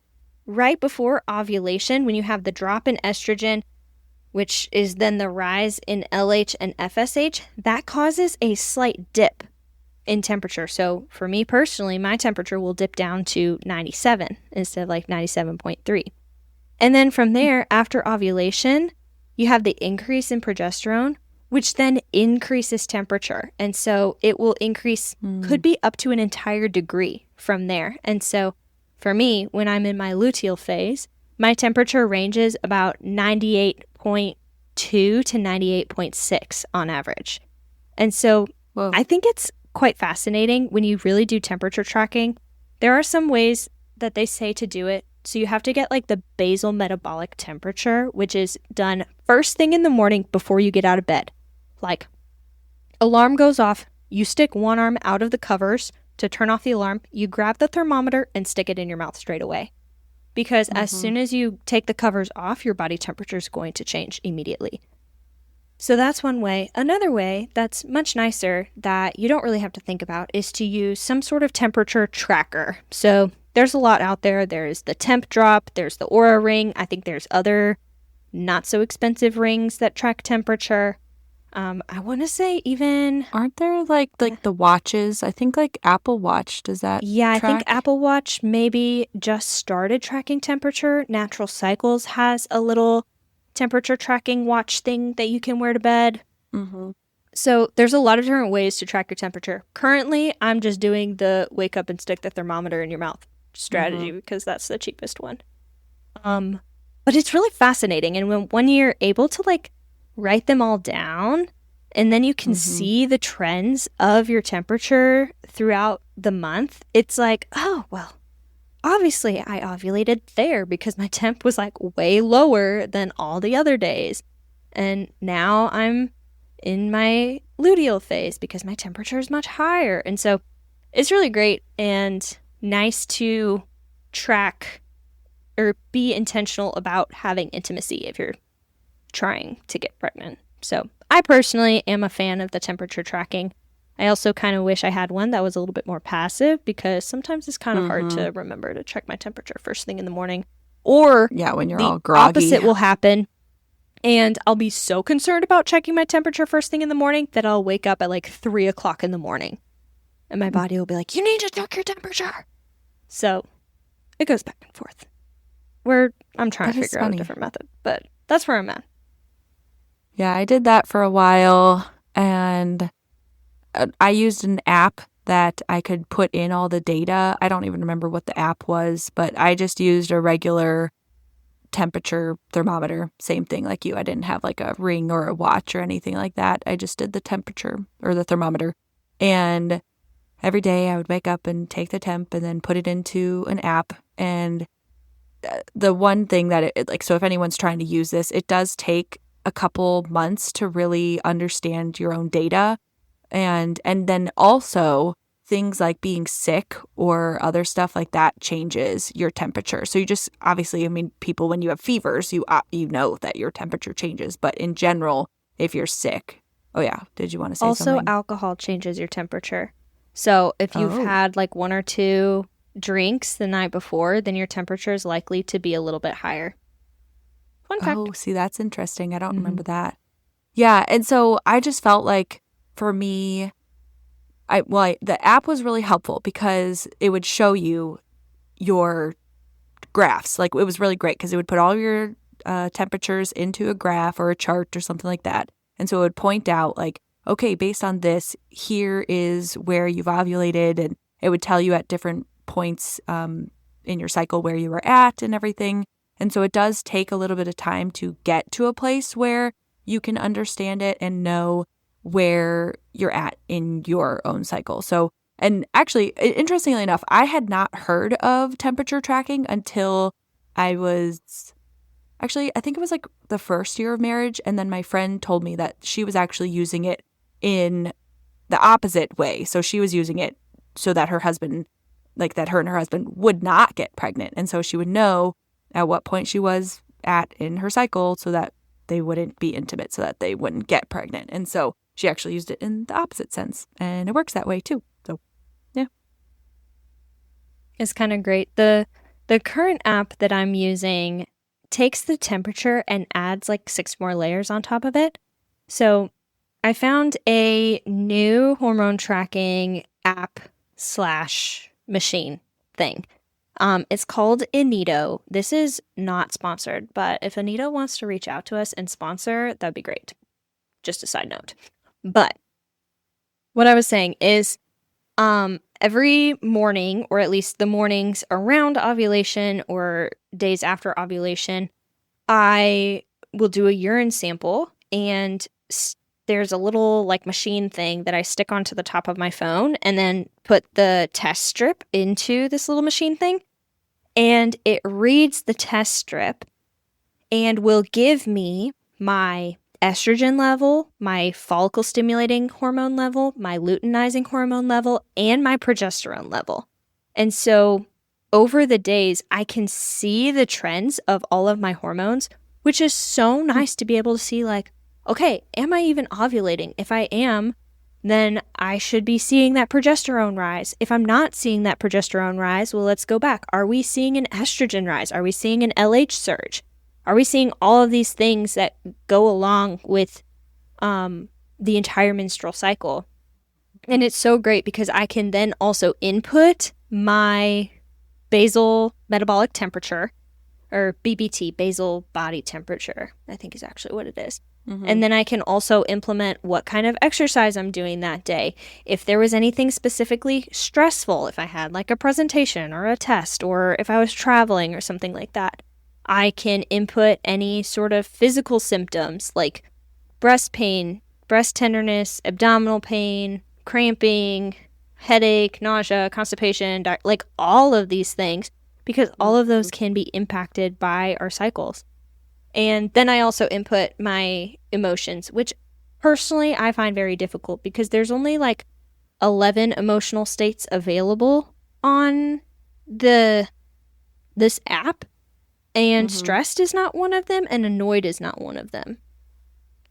Speaker 1: right before ovulation, when you have the drop in estrogen, which is then the rise in LH and FSH, that causes a slight dip in temperature. So for me personally, my temperature will dip down to 97 instead of like 97.3. And then from there, after ovulation, you have the increase in progesterone, which then increases temperature. And so it will increase, could be up to an entire degree from there. And so for me, when I'm in my luteal phase, my temperature ranges about 98.2 to 98.6 on average. And so I think it's quite fascinating when you really do temperature tracking. There are some ways that they say to do it. So you have to get like the basal metabolic temperature, which is done first thing in the morning before you get out of bed. Like, alarm goes off, you stick one arm out of the covers to turn off the alarm, you grab the thermometer and stick it in your mouth straight away. Because as soon as you take the covers off, your body temperature is going to change immediately. So that's one way. Another way that's much nicer that you don't really have to think about is to use some sort of temperature tracker. So there's a lot out there. There's the Temp Drop, there's the Aura Ring. I think there's other not so expensive rings that track temperature. I want to say even...
Speaker 2: Aren't there like the watches? I think like Apple Watch, does that
Speaker 1: Yeah,
Speaker 2: track?
Speaker 1: I think Apple Watch maybe just started tracking temperature. Natural Cycles has a little temperature tracking watch thing that you can wear to bed. So there's a lot of different ways to track your temperature. Currently, I'm just doing the wake up and stick the thermometer in your mouth strategy because that's the cheapest one. But it's really fascinating. And when you're able to like write them all down and then you can see the trends of your temperature throughout the month, it's like, oh, well, obviously I ovulated there because my temp was like way lower than all the other days. And now I'm in my luteal phase because my temperature is much higher. And so it's really great and nice to track or be intentional about having intimacy if you're trying to get pregnant. So I personally am a fan of the temperature tracking. I also kind of wish I had one that was a little bit more passive because sometimes it's kind of hard to remember to check my temperature first thing in the morning. Or
Speaker 2: when you're
Speaker 1: the
Speaker 2: all groggy.
Speaker 1: opposite will happen and I'll be so concerned about checking my temperature first thing in the morning that I'll wake up at like 3 o'clock in the morning and my body will be like, you need to check your temperature. So it goes back and forth. I'm trying to figure out a different method, but that's where I'm at.
Speaker 2: Yeah, I did that for a while, and I used an app that I could put in all the data. I don't even remember what the app was, but I just used a regular temperature thermometer. Same thing like you. I didn't have like a ring or a watch or anything like that. I just did the temperature or the thermometer. And every day I would wake up and take the temp and then put it into an app. And the one thing that so if anyone's trying to use this, it does take a couple months to really understand your own data. And then also things like being sick or other stuff like that changes your temperature. So you just, obviously, I mean, people, when you have fevers, you know that your temperature changes. But in general, if you're sick, did you want to say something?
Speaker 1: Also, alcohol changes your temperature. So if you've had like 1 or 2 drinks the night before, then your temperature is likely to be a little bit higher. Fun fact.
Speaker 2: Oh, see, that's interesting. I don't remember that. Yeah, and so I just felt like for me, the app was really helpful because it would show you your graphs. Like, it was really great because it would put all your temperatures into a graph or a chart or something like that. And so it would point out like, okay, based on this, here is where you've ovulated, and it would tell you at different points in your cycle where you were at and everything. And so it does take a little bit of time to get to a place where you can understand it and know where you're at in your own cycle. So, and actually, interestingly enough, I had not heard of temperature tracking until I think it was like the first year of marriage. And then my friend told me that she was actually using it in the opposite way. So she was using it so that her husband, like that her and her husband would not get pregnant. And so she would know at what point she was at in her cycle so that they wouldn't be intimate, so that they wouldn't get pregnant. And so she actually used it in the opposite sense. And it works that way too. So, yeah.
Speaker 1: It's kind of great. The current app that I'm using takes the temperature and adds like 6 more layers on top of it. So I found a new hormone tracking app / machine thing. It's called Inito. This is not sponsored, but if Inito wants to reach out to us and sponsor, that'd be great. Just a side note. But what I was saying is, every morning, or at least the mornings around ovulation or days after ovulation, I will do a urine sample, and there's a little like machine thing that I stick onto the top of my phone and then put the test strip into this little machine thing, and it reads the test strip and will give me my estrogen level, my follicle stimulating hormone level, my luteinizing hormone level, and my progesterone level. And so over the days, I can see the trends of all of my hormones, which is so nice to be able to see, like, okay, am I even ovulating? If I am, then I should be seeing that progesterone rise. If I'm not seeing that progesterone rise, well, let's go back. Are we seeing an estrogen rise? Are we seeing an LH surge? Are we seeing all of these things that go along with the entire menstrual cycle? And it's so great because I can then also input my basal metabolic temperature, or BBT, basal body temperature, I think is actually what it is. Mm-hmm. And then I can also implement what kind of exercise I'm doing that day. If there was anything specifically stressful, if I had like a presentation or a test, or if I was traveling or something like that, I can input any sort of physical symptoms like breast pain, breast tenderness, abdominal pain, cramping, headache, nausea, constipation, like all of these things, because all of those can be impacted by our cycles. And then I also input my emotions, which personally I find very difficult because there's only like 11 emotional states available on this app. And stressed is not one of them, and annoyed is not one of them.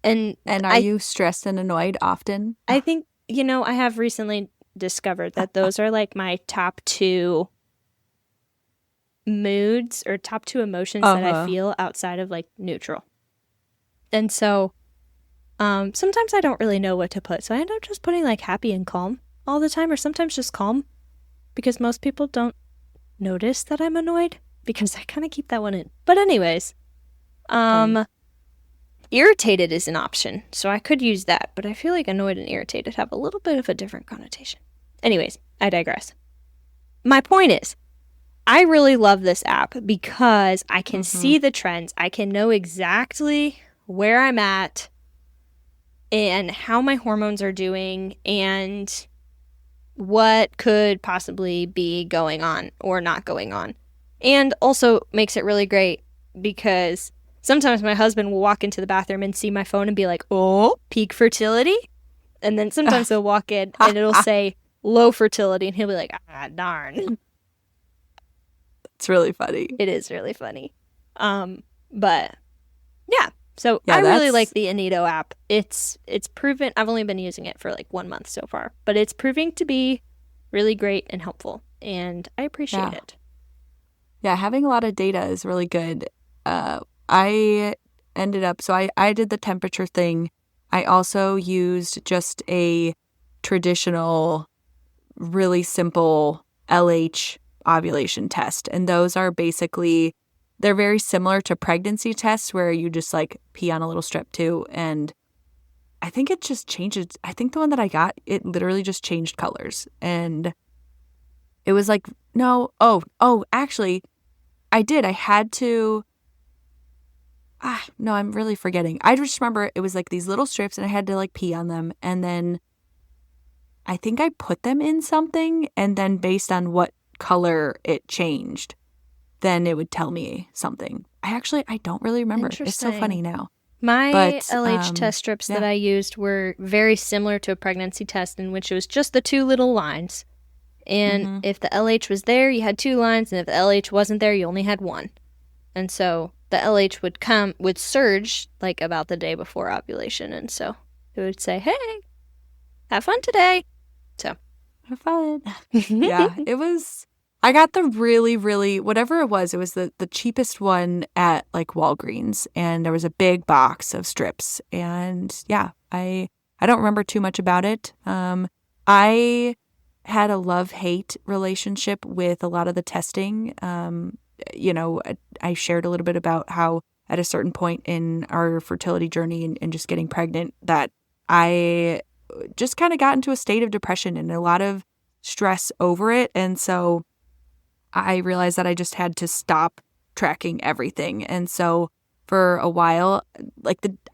Speaker 1: And
Speaker 2: are you stressed and annoyed often?
Speaker 1: I think, I have recently discovered that those are like my top 2 moods or top 2 emotions that I feel outside of like neutral. And so sometimes I don't really know what to put. So I end up just putting like happy and calm all the time, or sometimes just calm, because most people don't notice that I'm annoyed, because I kind of keep that one in. But anyways, irritated is an option, so I could use that, but I feel like annoyed and irritated have a little bit of a different connotation. Anyways, I digress. My point is, I really love this app because I can see the trends. I can know exactly where I'm at and how my hormones are doing and what could possibly be going on or not going on. And also makes it really great because sometimes my husband will walk into the bathroom and see my phone and be like, oh, peak fertility. And then sometimes he'll walk in and it'll say low fertility, and he'll be like, ah, darn.
Speaker 2: It's really funny.
Speaker 1: It is really funny. But yeah, so I really like the Inito app. It's proven, I've only been using it for like 1 month so far, but it's proving to be really great and helpful, and I appreciate it.
Speaker 2: Yeah, having a lot of data is really good. I ended up, so I did the temperature thing. I also used just a traditional, really simple LH ovulation test. And those are basically, they're very similar to pregnancy tests where you just like pee on a little strip too. And I think it just changes. I think the one that I got, it literally just changed colors. And it was like, actually, I did. I had to, no, I'm really forgetting. I just remember it was like these little strips and I had to like pee on them. And then I think I put them in something, and then based on what color it changed, then it would tell me something. I don't really remember. It's so funny now.
Speaker 1: My LH test strips that I used were very similar to a pregnancy test, in which it was just the 2 little lines. And if the LH was there, you had 2 lines, and if the LH wasn't there, you only had 1. And so the LH would surge like about the day before ovulation, and so it would say, "Hey, have fun today." So
Speaker 2: have fun. Yeah, it was. I got the really, really, whatever it was the cheapest one at like Walgreens, and there was a big box of strips. And yeah, I don't remember too much about it. I had a love-hate relationship with a lot of the testing. I shared a little bit about how at a certain point in our fertility journey and just getting pregnant that I just kind of got into a state of depression and a lot of stress over it. And so I realized that I just had to stop tracking everything. And so for a while,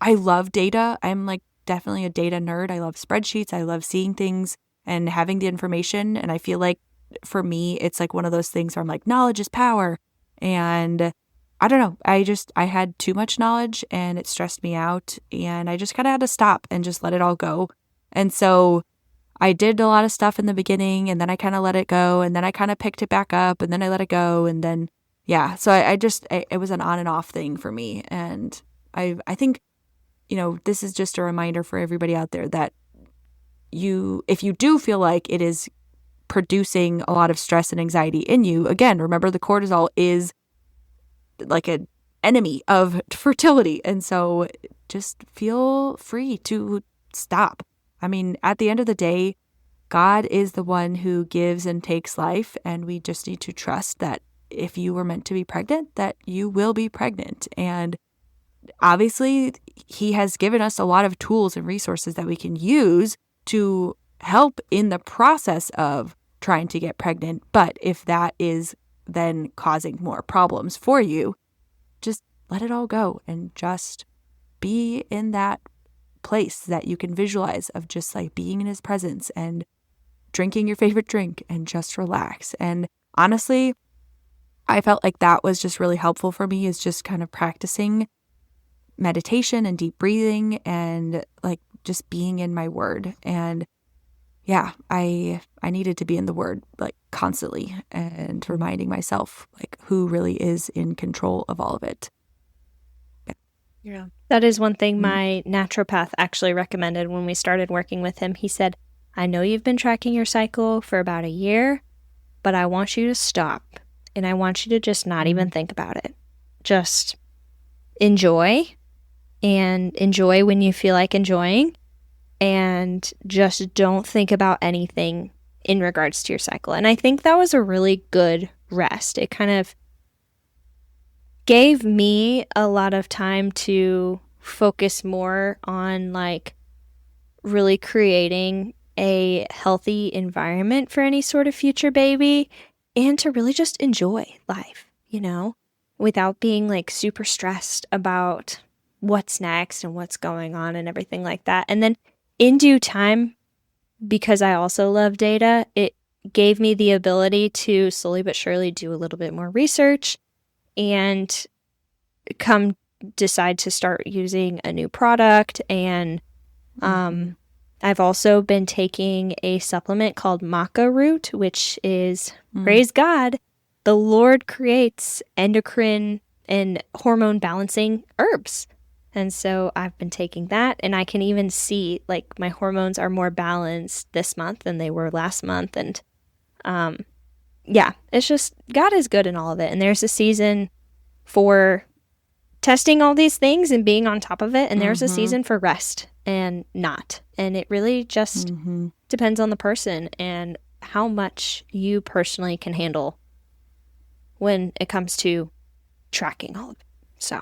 Speaker 2: I love data. I'm like definitely a data nerd. I love spreadsheets. I love seeing things and having the information. And I feel like for me, it's like one of those things where I'm like, knowledge is power. And I don't know. I had too much knowledge and it stressed me out. And I just kind of had to stop and just let it all go. And so I did a lot of stuff in the beginning, and then I kind of let it go, and then I kind of picked it back up, and then I let it go. And then, yeah, so it was an on and off thing for me. And I think, this is just a reminder for everybody out there that if you do feel like it is producing a lot of stress and anxiety in you, again, remember the cortisol is like an enemy of fertility. And so just feel free to stop. I mean, at the end of the day, God is the one who gives and takes life. And we just need to trust that if you were meant to be pregnant, that you will be pregnant. And obviously, he has given us a lot of tools and resources that we can use to help in the process of trying to get pregnant. But if that is then causing more problems for you, just let it all go and just be in that place that you can visualize of just like being in his presence and drinking your favorite drink and just relax. And honestly, I felt like that was just really helpful for me, is just kind of practicing meditation and deep breathing and like just being in my word. And yeah, I needed to be in the word like constantly and reminding myself like who really is in control of all of it.
Speaker 1: Yeah. That is one thing my naturopath actually recommended when we started working with him. He said, "I know you've been tracking your cycle for about a year, but I want you to stop, and I want you to just not even think about it. Just enjoy, and enjoy when you feel like enjoying, and just don't think about anything in regards to your cycle." And I think that was a really good rest. It kind of gave me a lot of time to focus more on like really creating a healthy environment for any sort of future baby, and to really just enjoy life, without being like super stressed about what's next and what's going on and everything like that. And then in due time, because I also love data, it gave me the ability to slowly but surely do a little bit more research and decide to start using a new product. And I've also been taking a supplement called maca root, which is, praise God, the Lord creates endocrine and hormone balancing herbs. And so I've been taking that, and I can even see like my hormones are more balanced this month than they were last month. And yeah, it's just God is good in all of it. And there's a season for testing all these things and being on top of it. And there's a season for rest and not. And it really just depends on the person and how much you personally can handle when it comes to tracking all of it. So.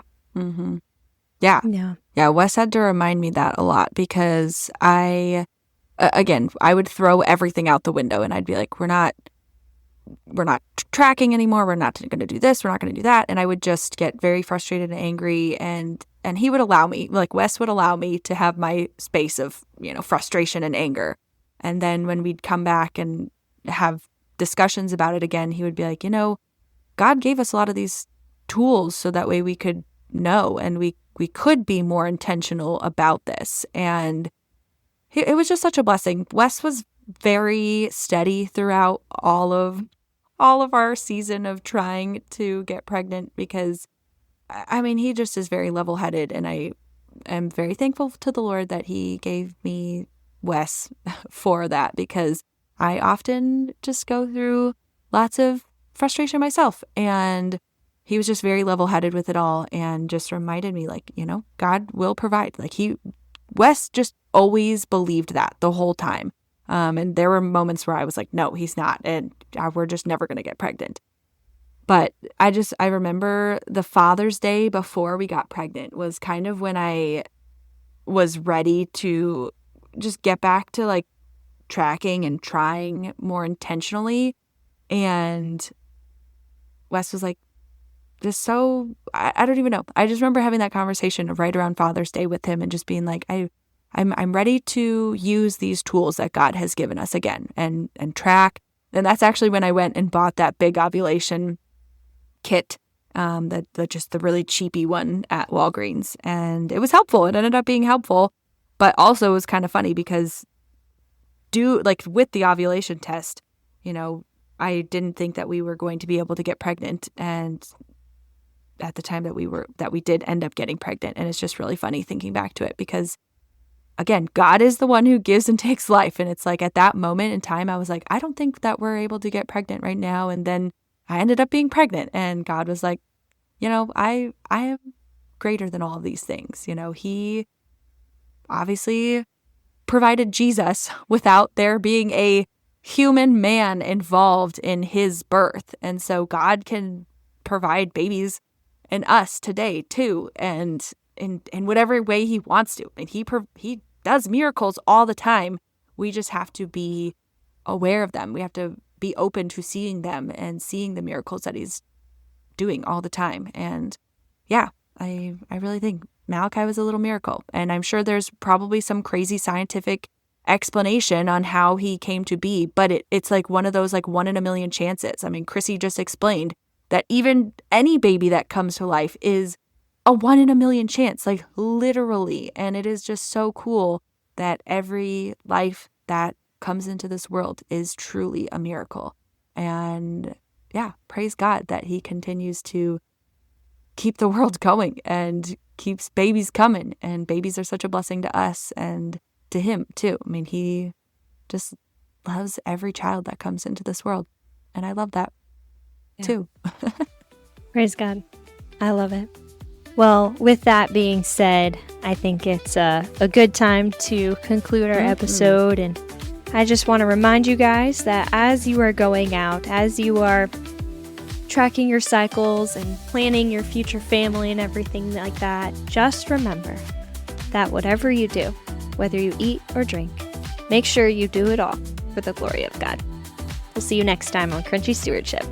Speaker 2: Yeah. Wes had to remind me that a lot, because I would throw everything out the window and I'd be like, we're not tracking anymore. We're not going to do this. We're not going to do that. And I would just get very frustrated and angry. And he would allow me, like Wes would allow me to have my space of, frustration and anger. And then when we'd come back and have discussions about it again, he would be like, God gave us a lot of these tools so that way we could know and we could be more intentional about this. And it was just such a blessing. Wes was very steady throughout all of our season of trying to get pregnant, because I mean, he just is very level-headed, and I am very thankful to the Lord that he gave me Wes for that, because I often just go through lots of frustration myself, and he was just very level-headed with it all and just reminded me, like, God will provide. Like, Wes just always believed that the whole time. And there were moments where I was like, no, he's not. And we're just never going to get pregnant. But I remember the Father's Day before we got pregnant was kind of when I was ready to just get back to like tracking and trying more intentionally. And Wes was like, I don't even know. I just remember having that conversation right around Father's Day with him and just being like, I'm ready to use these tools that God has given us again and track. And that's actually when I went and bought that big ovulation kit, just the really cheapy one at Walgreens. And it was helpful. It ended up being helpful, but also it was kind of funny because with the ovulation test, I didn't think that we were going to be able to get pregnant. And at the time that we did end up getting pregnant. And it's just really funny thinking back to it because, again, God is the one who gives and takes life. And it's like at that moment in time, I was like, I don't think that we're able to get pregnant right now. And then I ended up being pregnant. And God was like, I am greater than all of these things. He obviously provided Jesus without there being a human man involved in his birth. And so God can provide babies in us today too. And in whatever way he wants to. And he does miracles all the time. We just have to be aware of them. We have to be open to seeing them and seeing the miracles that he's doing all the time. And yeah, I really think Malachi was a little miracle. And I'm sure there's probably some crazy scientific explanation on how he came to be, but it's like one of those like 1 in a million chances. I mean, Chrissy just explained that even any baby that comes to life is a 1 in a million chance, like literally. And it is just so cool that every life that comes into this world is truly a miracle. And yeah, praise God that he continues to keep the world going and keeps babies coming. And babies are such a blessing to us and to him too. I mean, he just loves every child that comes into this world. And I love that too.
Speaker 1: Praise God. I love it. Well, with that being said, I think it's a good time to conclude our episode. And I just want to remind you guys that as you are going out, as you are tracking your cycles and planning your future family and everything like that, just remember that whatever you do, whether you eat or drink, make sure you do it all for the glory of God. We'll see you next time on Crunchy Stewardship.